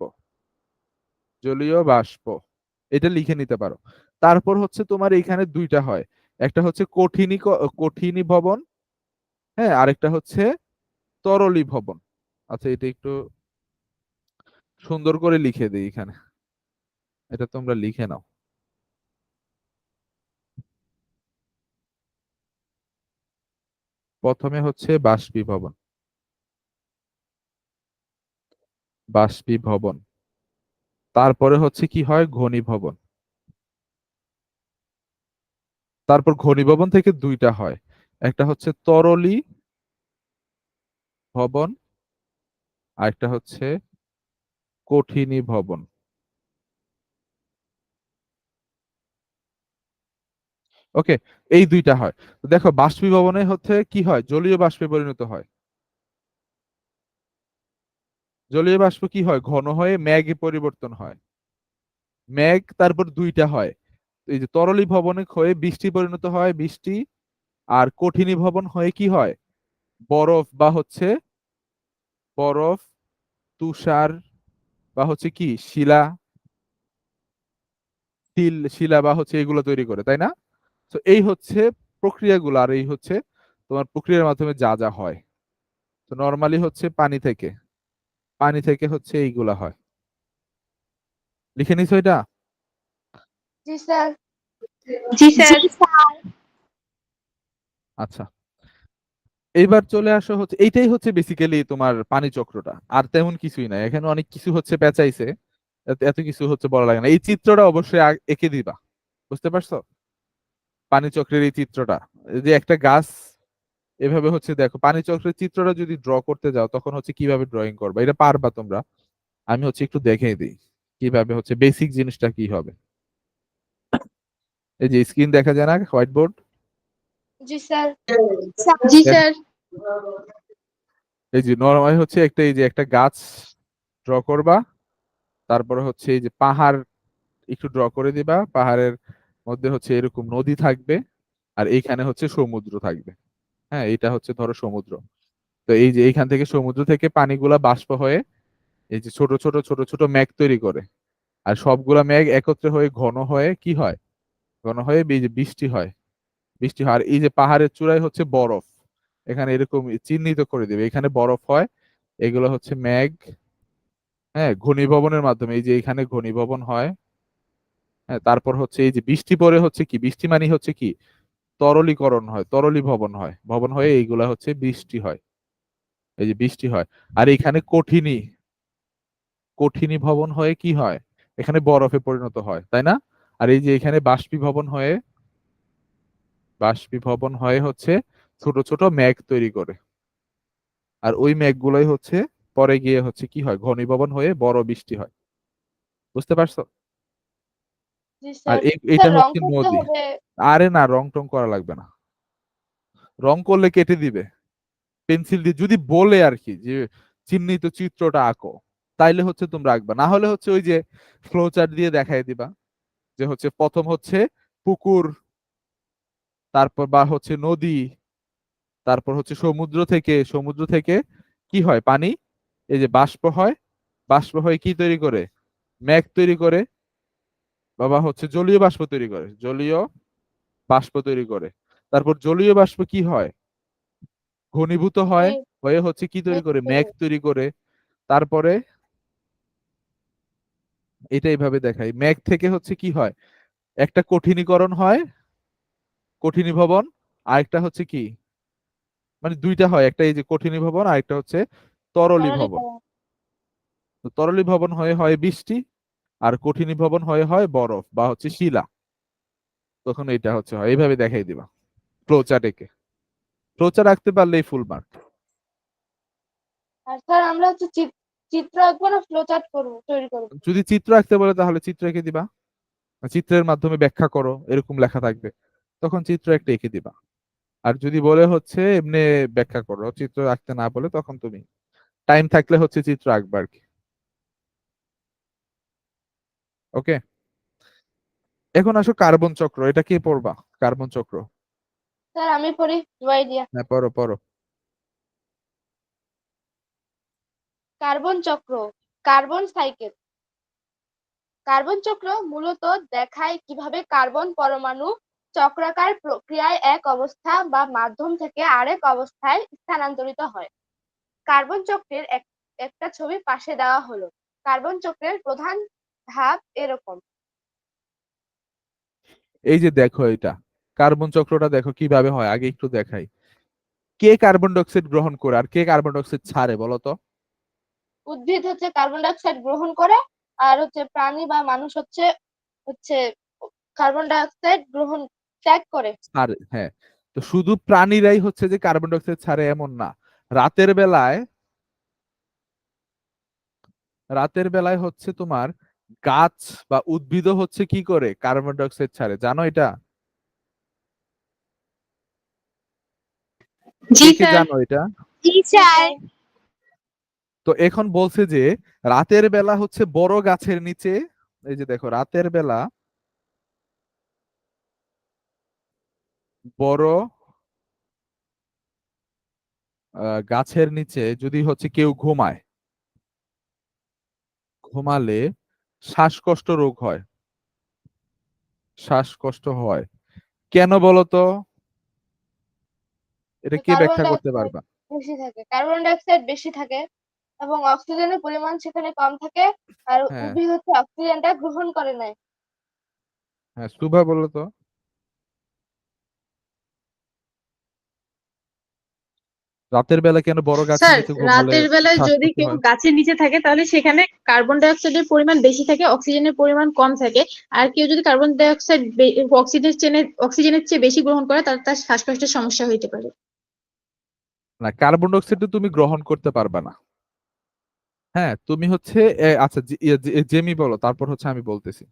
জলীয় বাষ্প, এটা লিখে নিতে পারো। তারপর হচ্ছে তোমার এখানে 2টা হয়, একটা হচ্ছে কঠিনী ভবন, হ্যাঁ, আরেকটা হচ্ছে তরলী ভবন। আচ্ছা, এটা একটু সুন্দর করে লিখে দিই এখানে, এটা তোমরা লিখে নাও। প্রথমে হচ্ছে বাষ্পীভবন, বাষ্পীভবন। তারপরে হচ্ছে কি হয়, ঘনীভবন। তারপর ঘনীভবন থেকে 2টা হয়, একটা হচ্ছে তরলী ভবন, আর একটা হচ্ছে কঠিনী ভবন। ওকে, এই 2টা হয়। তো দেখো বাষ্পীভবনে হচ্ছে কি হয়, জলীয় বাষ্পে পরিণত হয়। জলীয় বাষ্প কি হয়, ঘন হয়ে মেঘে পরিবর্তন হয়, মেঘ। তারপর 2টা হয়, এই যে তরলী ভবনে হয়ে বৃষ্টি পরিণত হয়, বৃষ্টি। আর কঠিনী ভবন হয়ে কি হয়, বরফ বা হচ্ছে বরফ, তুষার বা হচ্ছে কি শিলা, শিলা বা হচ্ছে এগুলো তৈরি করে, তাই না? তো এই হচ্ছে প্রক্রিয়াগুলো, আর এই হচ্ছে তোমার প্রক্রিয়ার মাধ্যমে যা যা হয়। তো নরমালি হচ্ছে পানি থেকে হচ্ছে এইগুলা হয়। লিখে নিছো এটা? জি স্যার। জি স্যার। আচ্ছা, এইবার চলে আসো হচ্ছে এইটাই হচ্ছে বেসিক্যালি তোমার পানি চক্রটা, আর তেমন কিছুই নাই। এখানে অনেক কিছু হচ্ছে পেঁচাইছে, এত কিছু হচ্ছে বলা লাগে না। এই চিত্রটা অবশ্যই এঁকে দিবা, বুঝতে পারছো? পানি চক্রের এই চিত্রটা, এই যে একটা গাছ এভাবে হচ্ছে, দেখো পানি চক্রের চিত্রটা যদি ড্র করতে যাও তখন হচ্ছে কিভাবে ড্রয়িং করবা, এটা পারবা তোমরা? আমি হচ্ছে একটু দেখিয়ে দিই কিভাবে হচ্ছে বেসিক জিনিসটা কি হবে। এই যে স্ক্রিন দেখা যায় না, হোয়াইট বোর্ড। জি স্যার। জি স্যার। এই যে নরমালি হচ্ছে একটা, এই যে একটা গাছ ড্র করবা, তারপরে হচ্ছে এই যে পাহাড় একটু ড্র করে দিবা, পাহাড়ের মধ্যে হচ্ছে এরকম নদী থাকবে, আর এইখানে হচ্ছে সমুদ্র থাকবে। হ্যাঁ, এটা হচ্ছে ধরো সমুদ্র। তো এই যে এইখান থেকে সমুদ্র থেকে পানিগুলা বাষ্প হয়ে এই যে ছোট ছোট ছোট ছোট মেঘ তৈরি করে, আর সবগুলা মেঘ একত্রে হয়ে ঘন হয়ে কি হয়, ঘন হয়ে এই যে বৃষ্টি হয়, বৃষ্টি হয়। আর এই যে পাহাড়ের চূড়ায় হচ্ছে বরফ, এখানে এরকম চিহ্নিত করে দিবে, এখানে বরফ হয়, এগুলো হচ্ছে মেঘ। হ্যাঁ, ঘনীভবনের মাধ্যমে এই যে এখানে ঘনীভবন হয়। হ্যাঁ, তারপর হচ্ছে এই যে বৃষ্টি পরে হচ্ছে কি, বৃষ্টি মানে হচ্ছে কি, তরলীকরণ হয়, তরলী ভবন হয়, ভবন হয়ে এইগুলা হচ্ছে বৃষ্টি হয়, এই যে বৃষ্টি হয়। আর এখানে কঠিনী, কঠিনী ভবন হয়ে কি হয়, এখানে বরফে পরিণত হয়, তাই না? আর এই যে এখানে বাষ্পীভবন হয়ে, বাষ্পীভবন হয়ে হচ্ছে ছোট ছোট মেঘ তৈরি করে, আর ওই মেঘগুলোই হচ্ছে পরে গিয়ে হচ্ছে কি হয়, ঘনীভবন হয়ে বড় বৃষ্টি হয়। বুঝতে পারছো? জি আর স্যার। এটা স্যার রং হচ্ছে করতে নদী। হবে? আরে না, রং টং করা লাগবে না, রং করলে কেটে দিবে পেন্সিল দিয়ে, যদি বলে আর কি যে চিহ্নিত চিত্রটা আঁকো, তাইলে হচ্ছে তোমরা আঁকবা, না হলে হচ্ছে ওই যে ফ্লো চার্ট দিয়ে দেখাই দিবা, যে হচ্ছে প্রথম হচ্ছে পুকুর, তারপর বা হচ্ছে নদী, তারপর হচ্ছে সমুদ্র থেকে কি হয়, পানি এই যে বাষ্প হয়, বাষ্প হয়ে কি তৈরি করে, মেঘ তৈরি করে, বাবা হচ্ছে জলীয় বাষ্প তৈরি করে, জলীয় বাষ্প তৈরি করে। তারপর জলীয় বাষ্প কি হয়, ঘনীভূত জি। হয়, হয়ে হচ্ছে কি তৈরি মেঘ করে, তৈরি মেঘ তৈরি করে। তারপরে এটা এইভাবে দেখাই, মেঘ থেকে হচ্ছে কি হয়, একটা কঠিনীকরণ হয়, কঠিনী ভবন, আরেকটা হচ্ছে কি, মানে দুইটা হয়, একটা এই যে কঠিনীভবন, আরেকটা হচ্ছে তরলীভবন। তরলীকরণ। তো তরলীভবন হয়ে হয় বৃষ্টি, আর কঠিনীভবন হয়ে হয় বরফ বা হচ্ছে শিলা। তখন এটা হচ্ছে হয়, এইভাবে দেখাই দিবা ফ্লোচার্ট এঁকে। ফ্লোচার্ট আঁকতে পারলেই ফুল মার্ক। আর স্যার আমরা হচ্ছে চিত্র আঁকবো না ফ্লোচার্ট করবো, তৈরি করবো? যদি চিত্র আঁকতে বলে তাহলে চিত্র এঁকে দিবা, চিত্রের মাধ্যমে ব্যাখ্যা করো এরকম লেখা থাকবে, তখন চিত্র একটা এঁকে দিবা। আর যদি বলে হচ্ছে এমনি ব্যাখ্যা করো, চিত্র আঁকতে না বলে, তখন তুমি টাইম থাকলে হচ্ছে চিত্র আঁকবা আর কি। ওকে, এখন আসো কার্বন চক্র, এটা কে পড়বা? কার্বন চক্র। স্যার আমি পড়ি জুয়াইরিয়া। হ্যাঁ, পড়ো পড়ো। কার্বন চক্র, কার্বন সাইকেল। কার্বন চক্র মূলত দেখায় কিভাবে কার্বন পরমাণু চক্রাকার প্রক্রিয়ায় এক অবস্থা বা মাধ্যম থেকে আরেক অবস্থায় স্থানান্তরিত হয়। কার্বন চক্রের একটা ছবি পাশে দেওয়া হলো। কার্বন চক্রের প্রধান ধাপ এরকম। এই যে দেখো, এটা কার্বন চক্রটা দেখো কিভাবে হয়, আগে একটু দেখাই। কে কার্বন ডাইঅক্সাইড গ্রহণ করে আর কে কার্বন ডাইঅক্সাইড ছাড়ে বলো তো? উদ্ভিদ হচ্ছে কার্বন ডাই অক্সাইড গ্রহণ করে, আর হচ্ছে প্রাণী বা মানুষ হচ্ছে হচ্ছে কার্বন ডাই অক্সাইড গ্রহণ ত্যাগ করে। ছাড়ে, হ্যাঁ। তো শুধু প্রাণীরাই হচ্ছে যে কার্বন ডাইঅক্সাইড ছাড়ে এমন না। রাতের বেলায়, রাতের বেলায় হচ্ছে তোমার গাছ বা উদ্ভিদও হচ্ছে কি করে কার্বন ডাইঅক্সাইড ছাড়ে, জানো এটা? জি কে কে স্যার। জানো এটা? জি জি স্যার। স্যার। তো এখন বলছে যে রাতের বেলা হচ্ছে বড় গাছের নিচে, এই যে দেখো রাতের বেলা বড় গাছের নিচে যদি হচ্ছে কেউ ঘুমায়, ঘুমালে শ্বাসকষ্ট রোগ হয়, শ্বাসকষ্ট হয়। কেন বলো তো? এটা কে কার্বন ব্যাখ্যা ডাই করতে অক্সাইড পারবা? বেশি থাকে, কার্বন ডাই অক্সাইড বেশি থাকে এবং অক্সিজেনের পরিমাণ সেখানে কম থাকে, আর হ্যাঁ, উদ্ভিদ হচ্ছে অক্সিজেনটা গ্রহণ করে নেয়। হ্যাঁ, শুভা বলো তো। রাতের বেলা কেন বড় গাছের স্যার, নিচে ঘুমালে রাতের বেলায় যদি শ্বাসকষ্ট কেউ হয়? গাছের নিচে থাকে তাহলে সেখানে কার্বন ডাই অক্সাইডের পরিমাণ বেশি থাকে, অক্সিজেনের পরিমাণ কম থাকে। আর কেউ যদি কার্বন ডাই অক্সাইড অক্সিজেনের চেয়ে বেশি গ্রহণ করে তাহলে তার শ্বাসকষ্টের সমস্যা হইতে পারে। না, কার্বন ডাইঅক্সাইড তুমি গ্রহণ করতে পারবা না। হ্যাঁ, তুমি হচ্ছে আচ্ছা, জেমি বলো, তারপর হচ্ছে আমি বলতেছি,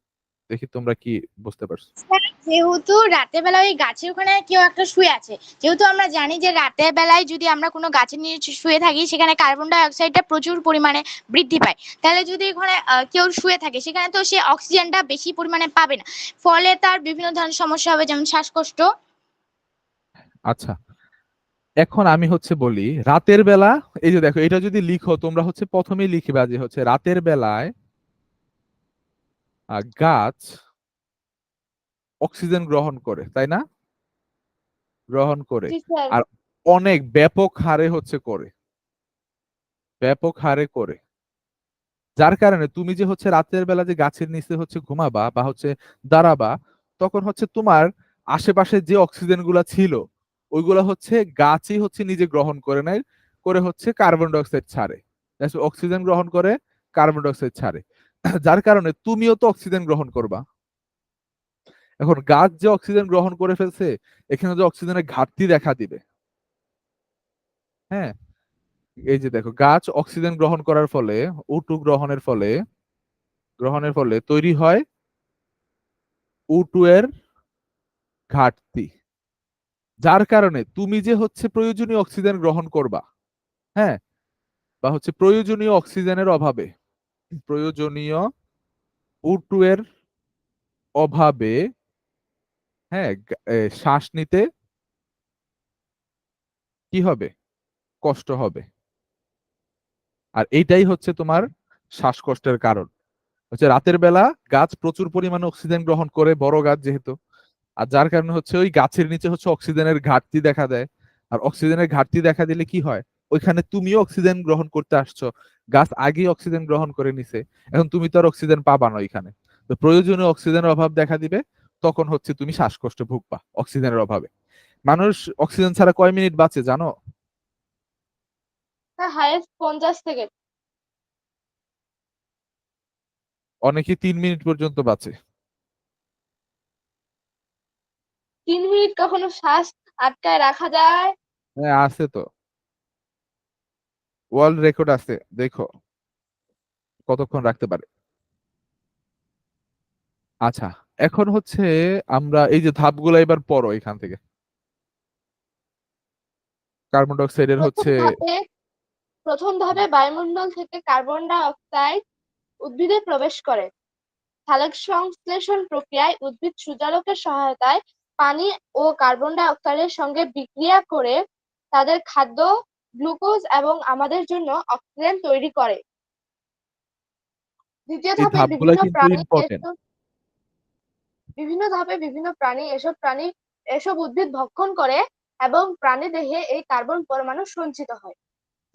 দেখি তোমরা কি বুঝতে পারছো। স্যার, যেহেতু রাতের বেলা ওই গাছের ওখানে কেউ একটা শুয়ে আছে, যেহেতু আমরা জানি যে রাতের বেলায় যদি আমরা কোনো গাছের নিচে শুয়ে থাকি সেখানে কার্বন ডাই অক্সাইডটা প্রচুর পরিমাণে বৃদ্ধি পায়। তাহলে যদি ওখানে কেউ শুয়ে থাকে সেখানে তো সে অক্সিজেনটা বেশি পরিমাণে পাবে না, ফলে তার বিভিন্ন ধরনের সমস্যা হবে, যেমন শ্বাসকষ্ট। আচ্ছা, এখন আমি হচ্ছে বলি রাতের বেলা, এই যে দেখো এটা যদি লিখো তোমরা হচ্ছে প্রথমেই লিখবা যে হচ্ছে রাতের বেলায় গাছ অক্সিজেন গ্রহণ করে, তাই না? গ্রহণ করে। জি স্যার। আর অনেক ব্যাপক হারে হচ্ছে করে, ব্যাপক হারে করে। যার কারণে তুমি যে হচ্ছে রাতের বেলা যে গাছের নিচে হচ্ছে ঘুমাবা বা হচ্ছে দাঁড়াবা, তখন হচ্ছে তোমার আশেপাশে যে অক্সিজেন গুলা ছিল ওইগুলা হচ্ছে গাছই হচ্ছে নিজে গ্রহণ করে নেয়, করে হচ্ছে কার্বন ডাইঅক্সাইড ছাড়ে। অক্সিজেন গ্রহণ করে, কার্বন ডাইঅক্সাইড ছাড়ে। যার কারণে তুমিও তো অক্সিজেন গ্রহণ করবা। এখন গাছ যে অক্সিজেন গ্রহণ করে ফেলছে, এখানে যে অক্সিজেনের ঘাটতি দেখা দিবে। হ্যাঁ, এই যে দেখো গাছ অক্সিজেন গ্রহণ করার ফলে, O2 গ্রহণের ফলে তৈরি হয় O2 এর ঘাটতি। যার কারণে তুমি যে হচ্ছে প্রয়োজনীয় অক্সিজেন গ্রহণ করবা, হ্যাঁ, বা হচ্ছে প্রয়োজনীয় অক্সিজেনের অভাবে, প্রয়োজনীয় O2 এর অভাবে, হ্যাঁ, শ্বাস নিতে কি হবে? কষ্ট হবে। আর এইটাই হচ্ছে তোমার শ্বাসকষ্টের কারণ। হচ্ছে রাতের বেলা গাছ প্রচুর পরিমাণে অক্সিজেন গ্রহণ করে, বড় গাছ যেহেতু, আর যার কারণে হচ্ছে ওই গাছের নিচে হচ্ছে অক্সিজেনের ঘাটতি দেখা দেয়। আর অক্সিজেনের ঘাটতি দেখা দিলে কি হয়? ওইখানে তুমিও অক্সিজেন গ্রহণ করতে আসছো, গাছ আগেই অক্সিজেন গ্রহণ করে নিছে, এখন তুমি তো আর অক্সিজেন পাবা না ওইখানে। তো প্রয়োজনীয় অক্সিজেনের অভাব দেখা দিবে, তখন হচ্ছে তুমি শ্বাসকষ্টে ভুগবা অক্সিজেনের অভাবে। মানুষ অক্সিজেন ছাড়া কয় মিনিট বাঁচে জানো? Sir highest 50 second. অনেকে 3 মিনিট পর্যন্ত বাঁচে। 3 মিনিট কখনো শ্বাস আটকায় রাখা যায়? হ্যাঁ আছে তো, ওয়ার্ল্ড রেকর্ড আছে, দেখো কতক্ষণ রাখতে পারে। আচ্ছা, এখন হচ্ছে আমরা এই যে ধাপগুলো এবার পড়ো এখান থেকে। কার্বন ডাই অক্সাইডের প্রথম হচ্ছে ধাপে প্রথম ধাপে বায়ুমণ্ডল থেকে কার্বন ডাই অক্সাইড উদ্ভিদে প্রবেশ করে। সালোক সংশ্লেষণ প্রক্রিয়ায় উদ্ভিদ সূর্যালোকের সহায়তায় পানি ও কার্বন ডাই অক্সাইডের সঙ্গে বিক্রিয়া করে তাদের খাদ্য, গ্লুকোজ এবং আমাদের জন্য অক্সিজেন তৈরি করে। দ্বিতীয় এই ধাপে ধাপগুলা কিন্তু ইম্পর্টেন্ট। এসব উদ্ভিদ ভক্ষণ করে এবং প্রাণীদেহে এই কার্বন পরমাণু সঞ্চিত হয়।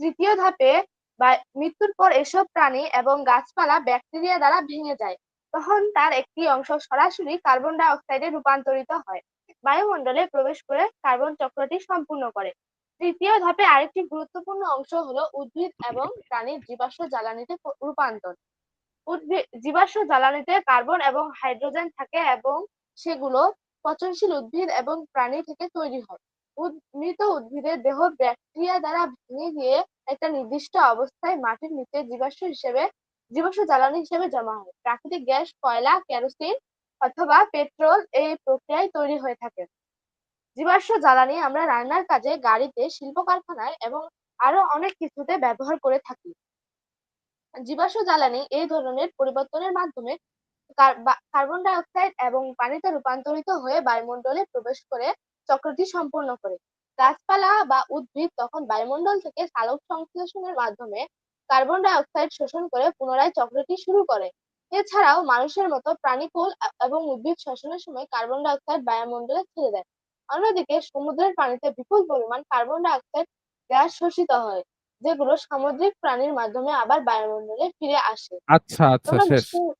তৃতীয় ধাপে বা মৃত্যুর পর এসব প্রাণী এবং গাছপালা ব্যাকটেরিয়া দ্বারা ভেঙে যায়। তখন তার একটি অংশ সরাসরি কার্বন ডাই অক্সাইডে রূপান্তরিত হয়, বায়ুমণ্ডলে প্রবেশ করে কার্বন চক্রটি সম্পূর্ণ করে। তৃতীয় ধাপে আরেকটি গুরুত্বপূর্ণ অংশ হলো উদ্ভিদ এবং প্রাণীর জীবাশ্ম জ্বালানিতে রূপান্তর। জীবাশ্ম জ্বালানিতে কার্বন এবং হাইড্রোজেন থাকে এবং সেগুলো পচনশীল উদ্ভিদ এবং প্রাণী থেকে তৈরি হয়। মৃত উদ্ভিদের দেহ ব্যাকটেরিয়া দ্বারা ভেঙে গিয়ে একটা নির্দিষ্ট অবস্থায় মাটির নিচে জীবাশ্ম জ্বালানি হিসেবে জমা হয়। প্রাকৃতিক গ্যাস, কয়লা, কেরোসিন অথবা পেট্রোল এই প্রক্রিয়ায় তৈরি হয়ে থাকে। জীবাশ্ম জ্বালানি আমরা রান্নার কাজে, গাড়িতে, শিল্প কারখানায় এবং আরো অনেক কিছুতে ব্যবহার করে থাকি। জীবাশ্ম জ্বালানি এই ধরনের পরিবর্তনের মাধ্যমে কার্বন ডাই অক্সাইড এবং পানিতে রূপান্তরিত হয়ে বায়ুমণ্ডলে প্রবেশ করে চক্রটি সম্পূর্ণ করে। গাছপালা বা উদ্ভিদ তখন বায়ুমণ্ডল থেকে সালোক সংশ্লেষণের মাধ্যমে কার্বন ডাই অক্সাইড শোষণ করে পুনরায় চক্রটি শুরু করে। এছাড়াও মানুষের মতো প্রাণীকুল এবং উদ্ভিদ শ্বসনের সময় কার্বন ডাই অক্সাইড বায়ুমণ্ডলে ছেড়ে দেয়। অন্যদিকে সমুদ্রের পানিতে বিপুল পরিমাণ কার্বন ডাই অক্সাইড গ্যাস শোষিত হয়, যেগুলো সামুদ্রিক প্রাণীর মাধ্যমে আবার বায়ুমণ্ডলে ফিরে আসে। আচ্ছা আচ্ছা, তোমরা শেষ নিশ্চয়ই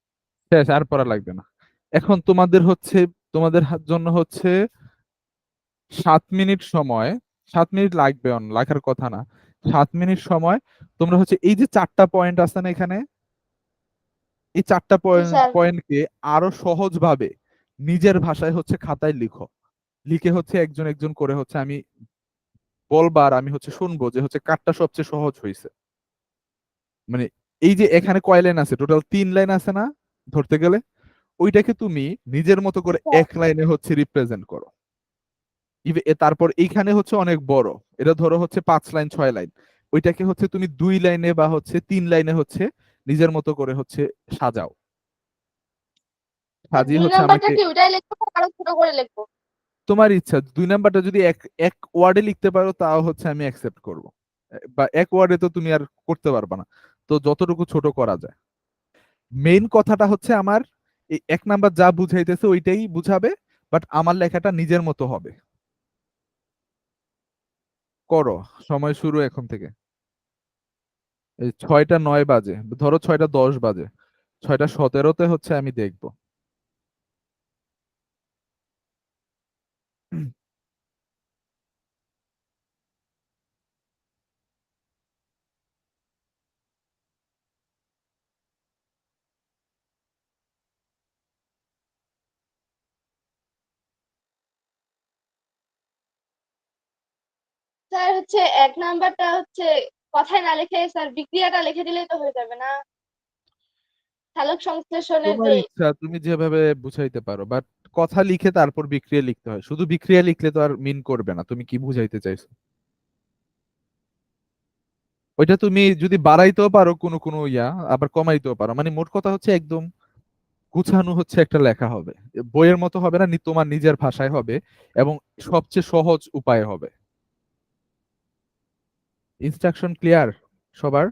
শেষ, আর পড়া লাগবে না। এখন তোমাদের জন্য হচ্ছে 7 মিনিট সময়, 7 মিনিট লাগবে, লাখার কথা না, 7 মিনিট সময় তোমরা হচ্ছে এই যে 4টা পয়েন্ট আছে না এখানে, এই 4টা জি স্যার। পয়েন্টকে আরো সহজ ভাবে নিজের ভাষায় হচ্ছে খাতায় লিখো। লিখে হচ্ছে একজন একজন করে হচ্ছে আমি বলবার, আমি হচ্ছে শুনবো যে হচ্ছে কারটা সবচেয়ে সহজ হয়েছে। মানে এই যে এখানে কয় লাইন আছে, টোটাল 3 লাইন আছে না ধরতে গেলে, ওইটাকে তুমি নিজের মতো করে স্যার, এক লাইনে হচ্ছে রিপ্রেজেন্ট করো। তারপর এইখানে হচ্ছে অনেক বড়, এটা ধরো হচ্ছে 5 লাইন 6 লাইন, ওইটাকে হচ্ছে তুমি 2 লাইনে বা হচ্ছে 3 লাইনে হচ্ছে নিজের মতো করে হচ্ছে সাজাও। সাজিয়ে দুই হচ্ছে নাম্বারটা আমাকে, কি ওটাই লিখবো না আরো ছোট করে লিখবো? তোমার ইচ্ছা, 2 নাম্বারটা যদি এক এক ওয়ার্ডে লিখতে পারো তাও হচ্ছে আমি অ্যাকসেপ্ট করব। বা এক ওয়ার্ডে তো তুমি আর করতে পারবা না, তো যতটুকু ছোট করা যায়। মেইন কথাটা হচ্ছে আমার এই 1 নাম্বার যা বুঝাইতেছে ওইটাই বুঝাবে, বাট আমার লেখাটা নিজের মতো হবে। করো, সময় শুরু এখন থেকে। এই 6টা 9 বাজে, ধরো 6টা 10 বাজে, 6টা 17-তে হচ্ছে আমি দেখবো। স্যার হচ্ছে 1 নাম্বারটা হচ্ছে কথায় না লিখে স্যার বিক্রিয়াটা লিখে দিলেই তো হয়ে যাবে না? সালোক সংশ্লেষণের তোমার যে ইচ্ছা, তুমি যেভাবে বুঝাইতে পারো, বাট কথা লিখে তারপর বিক্রিয়া লিখতে হয়। শুধু বিক্রিয়া লিখলে তো আর মিন করবে না তুমি কি বুঝাইতে চাইছো। ওইটা তুমি যদি বাড়াইতেও পারো কোনো কোনো আবার কমাইতেও পারো, মানে মোট কথা হচ্ছে একদম গুছানো হচ্ছে একটা লেখা হবে। বইয়ের মতো হবে না, তোমার নিজের ভাষায় হবে এবং সবচেয়ে সহজ উপায়ে হবে। ইনস্ট্রাকশন ক্লিয়ার সবার?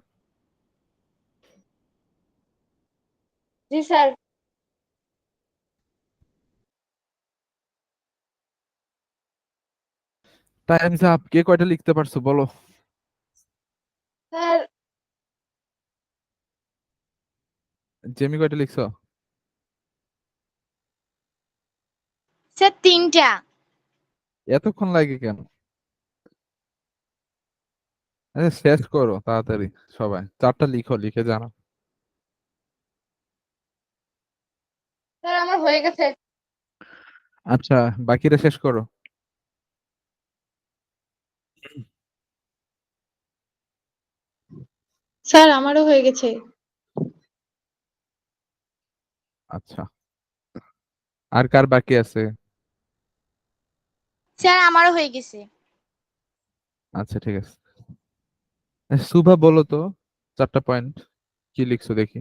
জি স্যার। Times up. কে কয়টা লিখতে পারছো বলো? স্যার জেমি কয়টা লিখছো? স্যার 3টা। এতক্ষণ লাগে কেন? আরে শেষ করো তাড়াতাড়ি, সবাই চারটা লিখো, লিখে জানো। স্যার আমার হয়ে গেছে। আচ্ছা, বাকিরা শেষ করো। স্যার আমারও হয়ে গেছে। আচ্ছা, আর কার বাকি আছে? স্যার আমারও হয়ে গেছে। আচ্ছা ঠিক আছে। সুভা বলো তো, চারটা পয়েন্ট কি লিখছো দেখি।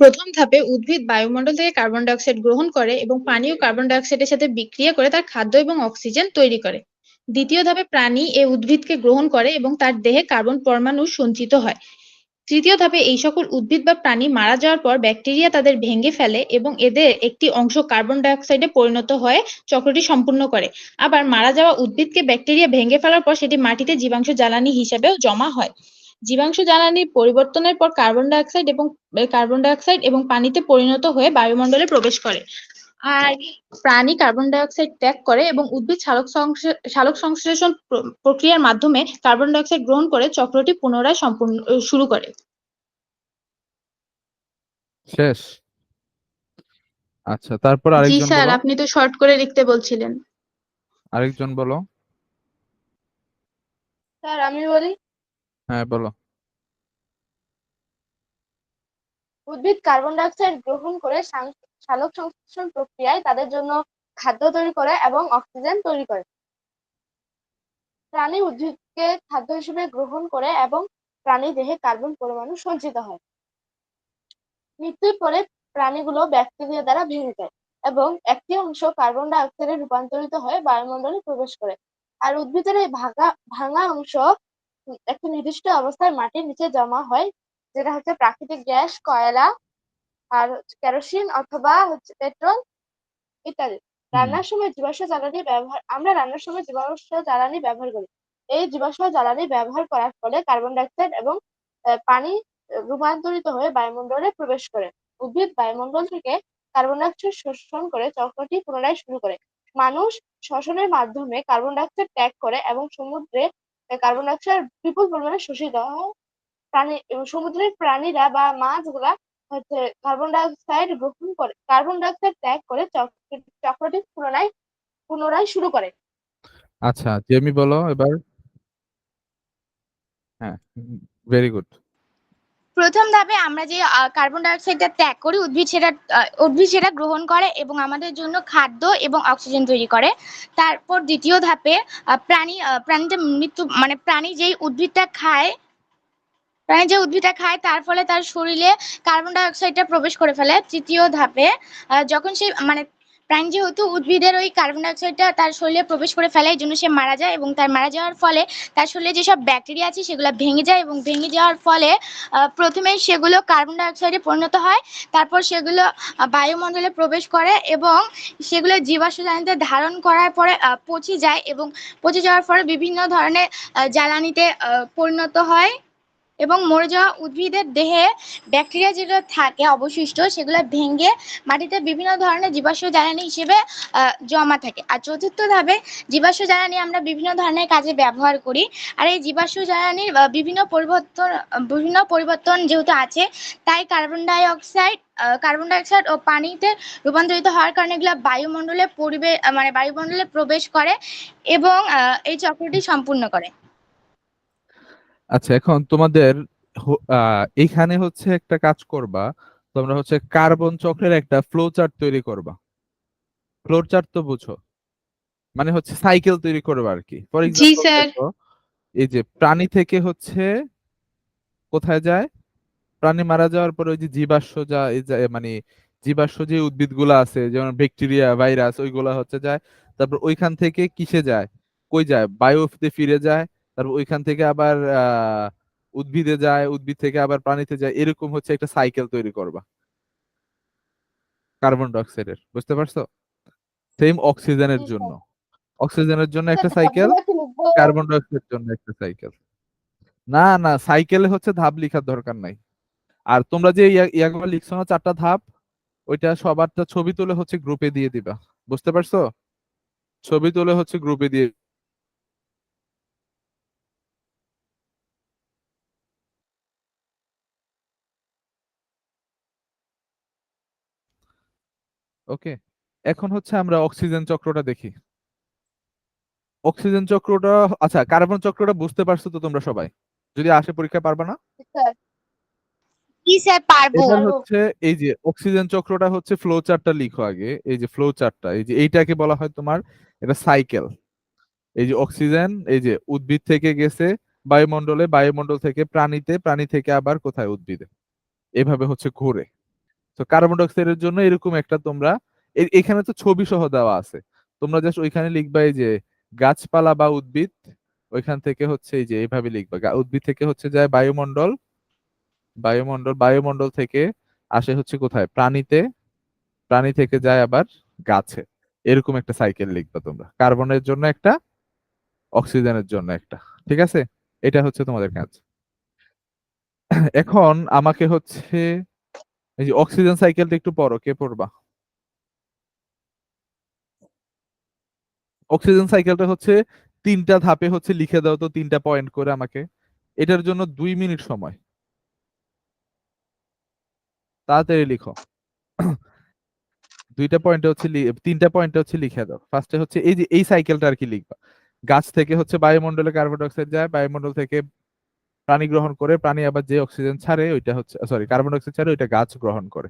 প্রথম ধাপে উদ্ভিদ বায়ুমণ্ডল থেকে কার্বন ডাই অক্সাইড গ্রহণ করে এবং পানি ও কার্বন ডাই অক্সাইডের সাথে বিক্রিয়া করে তার খাদ্য এবং অক্সিজেন তৈরি করে। দ্বিতীয় ধাপে প্রাণী এই উদ্ভিদকে গ্রহণ করে এবং তার দেহে কার্বন পরমাণু সঞ্চিত হয়। তৃতীয় ধাপে এই সকল উদ্ভিদ বা প্রাণী মারা যাওয়ার পর ব্যাকটেরিয়া তাদের ভেঙে ফেলে এবং এদের একটি অংশ কার্বন ডাই অক্সাইডে পরিণত হয়ে চক্রটি সম্পূর্ণ করে। আবার মারা যাওয়া উদ্ভিদকে ব্যাকটেরিয়া ভেঙে ফেলার পর সেটি মাটিতে জীবাশ্ম জ্বালানি হিসেবেও জমা হয়। জীবাশ্ম জ্বালানির পরিবর্তনের পর কার্বন ডাই অক্সাইড এবং পানিতে পরিণত হয়ে বায়ুমণ্ডলে প্রবেশ করে। আর প্রাণী কার্বন ডাই অক্সাইড ত্যাগ করে এবং উদ্ভিদ সালোক সংশ্লেষণ প্রক্রিয়ার মাধ্যমে কার্বন ডাই অক্সাইড গ্রহণ করে চক্রটি পুনরায় শুরু করে। শেষ? আচ্ছা, তারপর জি আরেকজন স্যার, বলো। আপনি তো শর্ট করে লিখতে বলছিলেন। আরেকজন বলো। স্যার আমি বলি, হ্যাঁ বলো। উদ্ভিদ কার্বন ডাই অক্সাইড গ্রহণ করে সালোক সংশ্লেষণ প্রক্রিয়ায় তাদের জন্য খাদ্য তৈরি করে এবং অক্সিজেন তৈরি করে। প্রাণী উদ্ভিদকে খাদ্য হিসেবে গ্রহণ করে এবং প্রাণী দেহে কার্বন পরমাণু সঞ্চিত হয়। মৃত্যুর পরে প্রাণীগুলো ব্যাকটেরিয়া দ্বারা ভেঙে যায় এবং একটি অংশ কার্বন ডাই অক্সাইডে রূপান্তরিত হয়ে বায়ুমণ্ডলে প্রবেশ করে। আর উদ্ভিদের এই ভাঙা অংশ একটি নির্দিষ্ট অবস্থায় মাটির নিচে জমা হয়, যেটা হচ্ছে প্রাকৃতিক গ্যাস, কয়লা আর কেরোসিন অথবা হচ্ছে পেট্রোল ইত্যাদি। হুম। আমরা রান্নার সময় জীবাশ্ম জ্বালানি ব্যবহার করি। এই জীবাশ্ম জ্বালানি ব্যবহার করার ফলে কার্বন ডাই অক্সাইড এবং পানি রূপান্তরিত হয়ে বায়ুমণ্ডলে প্রবেশ করে। উদ্ভিদ বায়ুমণ্ডল থেকে কার্বন ডাই অক্সাইড শোষণ করে চক্রটি পুনরায় শুরু করে। মানুষ শ্বসনের মাধ্যমে কার্বন ডাই অক্সাইড ত্যাগ করে এবং সমুদ্রে কার্বন ডাই অক্সাইড বিপুল পরিমাণে শোষিত হয়। সমুদ্রের প্রাণীরা বা মাছগুলা হচ্ছে কার্বন ডাই অক্সাইড গ্রহণ করে, কার্বন ডাই অক্সাইড ত্যাগ করে চক্রটি পুনরায় শুরু করে। আচ্ছা, জেমি বলো এবার। হ্যাঁ, ভেরি গুড। প্রথম ধাপে আমরা যে কার্বন ডাই অক্সাইডটা ত্যাগ করি, উদ্ভিদ সেটা গ্রহণ করে এবং আমাদের জন্য খাদ্য এবং অক্সিজেন তৈরি করে। তারপর দ্বিতীয় ধাপে প্রাণীতে মৃত্যু মানে প্রাণী যে উদ্ভিদটা খায় তার ফলে তার শরীরে কার্বন ডাই অক্সাইডটা প্রবেশ করে ফেলে। তৃতীয় ধাপে যখন সে মানে প্রাণী যেহেতু উদ্ভিদের ওই কার্বন ডাই অক্সাইডটা তার শরীরে প্রবেশ করে ফেলে, এই জন্য সে মারা যায় এবং তার মারা যাওয়ার ফলে তার শরীরে যেসব ব্যাকটেরিয়া আছে সেগুলো ভেঙে যায় এবং ভেঙে যাওয়ার ফলে প্রথমে সেগুলো কার্বন ডাই অক্সাইডে পরিণত হয়, তারপর সেগুলো বায়ুমণ্ডলে প্রবেশ করে এবং সেগুলো জীবাশ্ম জ্বালানিতে ধারণ করার পরে পচে যায় এবং পচে যাওয়ার পরে বিভিন্ন ধরনের জ্বালানিতে পরিণত হয় এবং মরে যাওয়া উদ্ভিদের দেহে ব্যাকটেরিয়া যেগুলো থাকে অবশিষ্ট সেগুলো ভেঙে মাটিতে বিভিন্ন ধরনের জীবাশ্ম জ্বালানি হিসেবে জমা থাকে। আর চতুর্থ ধাপে জীবাশ্ম জ্বালানি আমরা বিভিন্ন ধরনের কাজে ব্যবহার করি। আর এই জীবাশ্ম জ্বালানির বিভিন্ন পরিবর্তন যেহেতু আছে, তাই কার্বন ডাই অক্সাইড ও পানিতে রূপান্তরিত হওয়ার কারণে এগুলো বায়ুমণ্ডলে প্রবেশ করে এবং এই চক্রটি সম্পূর্ণ করে। আচ্ছা, এখন তোমাদের এইখানে হচ্ছে একটা কাজ করবা। তোমরা হচ্ছে কার্বন চক্রের একটা ফ্লো চার্ট তৈরি করবা। ফ্লো চার্ট তো বুঝো, মানে হচ্ছে সাইকেল তৈরি করবা আর কি। For G example sir. দেখো, এই যে প্রাণী থেকে হচ্ছে কোথায় যায়, প্রাণী মারা যাওয়ার পরে ওই যে জীবাশ্ম মানে জীবাশ্ম যে উদ্ভিদগুলো আছে যেমন ব্যাকটেরিয়া, ভাইরাস, ওইগুলা হচ্ছে যায়। তারপর ওইখান থেকে কিসে যায়, কই যায়, বায়ুতে ফিরে যায়। তারপর ওইখান থেকে আবার উদ্ভিদে যায়, উদ্ভিদ থেকে আবার প্রাণীতে যায়। এরকম হচ্ছে একটা সাইকেল তৈরি করবা কার্বন ডাই অক্সাইডের। বুঝতে পারছো? সেম অক্সিজেনের জি জন্য, স্যার। অক্সিজেনের জন্য স্যার একটা সাইকেল, ধাপগুলো কি লিখবো? কার্বন ডাই অক্সাইডের জন্য একটা সাইকেল। না না, সাইকেলে হচ্ছে ধাপ লিখার দরকার নাই। আর তোমরা যে ইয়াগুলো লিখছো না, চারটা ধাপ, ওইটা সবারটা ছবি তুলে হচ্ছে গ্রুপে দিয়ে দিবা, বুঝতে পারছো? ছবি তুলে হচ্ছে গ্রুপে দিয়ে। ওকে, এখন হচ্ছে আমরা অক্সিজেন চক্রটা দেখি। অক্সিজেন চক্রটা, আচ্ছা কার্বন চক্রটা বুঝতে পারছো তো তোমরা সবাই? যদি আসে পরীক্ষা পারবা না? স্যার কি স্যার পারবো। এবার পারবো। হচ্ছে এই যে অক্সিজেন চক্রটা হচ্ছে ফ্লো চার্টটা লিখো আগে। এই যে ফ্লো চার্টটা, এই যে এইটাকে বলা হয় তোমার, এটা সাইকেল। এই যে অক্সিজেন, এই যে উদ্ভিদ থেকে গেছে বায়ুমণ্ডলে, বায়ুমণ্ডল থেকে প্রাণীতে, প্রাণী থেকে আবার কোথায়, উদ্ভিদে। এভাবে হচ্ছে ঘুরে। তো কার্বন ডাইঅক্সাইডের জন্য এরকম একটা তোমরা এখানে তো ছবি সহ দেওয়া আছে, তোমরা জাস্ট ওইখানে লিখবা এই যে গাছপালা বা উদ্ভিদ, ওইখান থেকে হচ্ছে এই যে এইভাবে লিখবা উদ্ভিদ থেকে হচ্ছে যায় বায়ুমণ্ডল, বায়ুমণ্ডল, বায়ুমণ্ডল থেকে আসে হচ্ছে কোথায়, প্রাণীতে, প্রাণী থেকে যায় আবার গাছে। এরকম একটা সাইকেল লিখবা তোমরা, কার্বনের জন্য একটা, অক্সিজেনের জন্য একটা। ঠিক আছে, এটা হচ্ছে তোমাদের কাজ। এখন আমাকে হচ্ছে এই যে অক্সিজেন সাইকেলটা একটু পড়ো, কে পড়বা? অক্সিজেন সাইকেলটা হচ্ছে তিনটা ধাপে হচ্ছে লিখে দাও তো, তিনটা পয়েন্ট করে আমাকে। এটার জন্য 2 মিনিট সময়, তাড়াতাড়ি লিখো। দুইটা পয়েন্টে হচ্ছে তিনটা পয়েন্টে হচ্ছে লিখে দাও। ফার্স্টে হচ্ছে এই যে এই সাইকেলটা আর কি লিখবা। গাছ থেকে হচ্ছে বায়ুমণ্ডলে কার্বন ডাই অক্সাইড যায়, বায়ুমণ্ডল থেকে প্রাণী গ্রহণ করে, প্রাণী আবার যে অক্সিজেন ছাড়ে ওইটা হচ্ছে, সরি, কার্বন ডাই অক্সাইড ছাড়ে ওইটা গাছ গ্রহণ করে।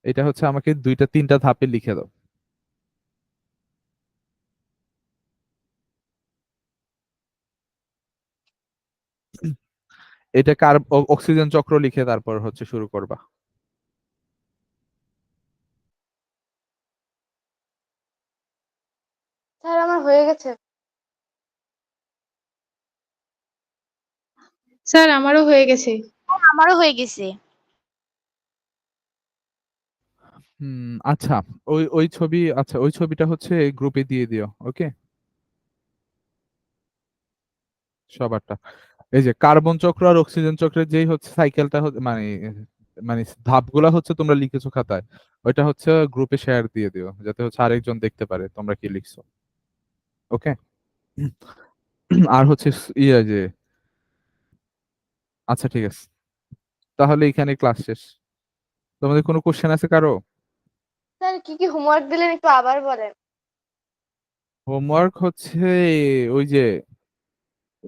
এটা হচ্ছে আমাকে দুইটা তিনটা ধাপে লিখে দাও। এটা অক্সিজেন চক্র লিখে তারপর হচ্ছে শুরু করবা। স্যার আমার হয়ে গেছে। স্যার আমারও হয়ে গেছে। আমারও হয়ে গেছে। আচ্ছা, ওই ওই ছবি, আচ্ছা ওই ছবিটা হচ্ছে গ্রুপে দিয়ে দিও। ওকে, সবারটা। এই যে কার্বন চক্র আর অক্সিজেন চক্রের যেই হচ্ছে সাইকেলটা মানে মানে ধাপগুলা হচ্ছে তোমরা লিখেছো খাতায়, ওইটা হচ্ছে গ্রুপে শেয়ার দিয়ে দিও, যাতে হচ্ছে আরেকজন দেখতে পারে তোমরা কি লিখছো। ওকে। আর হচ্ছে ইয়ে যে, আচ্ছা ঠিক আছে, তাহলে এখানে ক্লাস শেষ। তোমাদের কোনো কোশ্চেন আছে কারো? স্যার কি কি হোমওয়ার্ক দিলেন একটু আবার বলেন। হোমওয়ার্ক হচ্ছে ওই যে,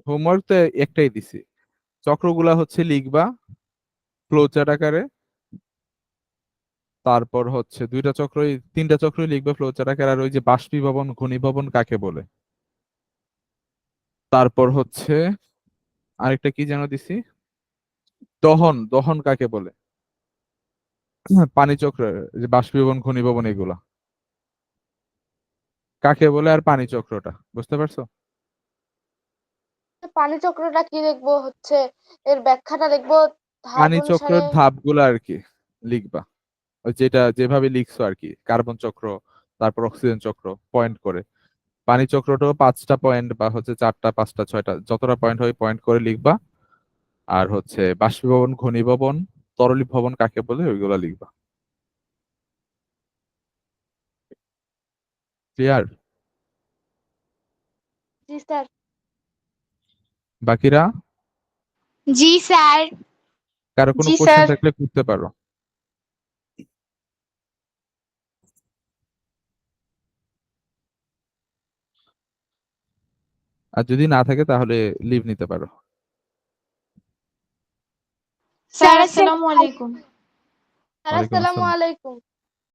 হোমওয়ার্ক তো একটাই দিছি, চক্রগুলা হচ্ছে লিখবা ফ্লোচার্ট আকারে। তারপর হচ্ছে দুইটা চক্রই, তিনটা চক্রই লিখবে ফ্লোচার্ট আকারে। আর ওই যে বাষ্পীভবন ঘনীভবন কাকে বলে। তারপর হচ্ছে আরেকটা কি যেন দিছি, দহন, দহন কাকে বলে। পানি চক্র, যে বাষ্পীভবন ঘনীভবন এগুলা কাকে বলে, আর পানি চক্রটা, বুঝতে পারছো? পানি চক্রটা কি লিখবো, হচ্ছে এর ব্যাখ্যাটা লিখবো, ধাপ পানি অনুসারে। চক্রের ধাপগুলা আর কি লিখবা, ওই যেটা যেভাবে লিখছো আর কি, কার্বন চক্র, তারপর অক্সিজেন চক্র, পয়েন্ট করে। পানি চক্রটাও 5টা পয়েন্ট বা হচ্ছে 4টা 5টা 6টা যতটা পয়েন্ট হয় পয়েন্ট করে লিখবা। আর হচ্ছে বাষ্পীভবন ঘনীভবন তরলীভবন কাকে বলে ওইগুলা লিখবা। ক্লিয়ার? জি স্যার। বাকিরা জি স্যার। কারো কোনো জি কোশ্চেন স্যার। থাকলে করতে পারো। আর যদি না থাকে তাহলে লিভ নিতে পারো। স্যার স্যার আসসালামু আলাইকুম। স্যার ওয়ালাইকুম আসসালামু আসসালাম। আলাইকুম।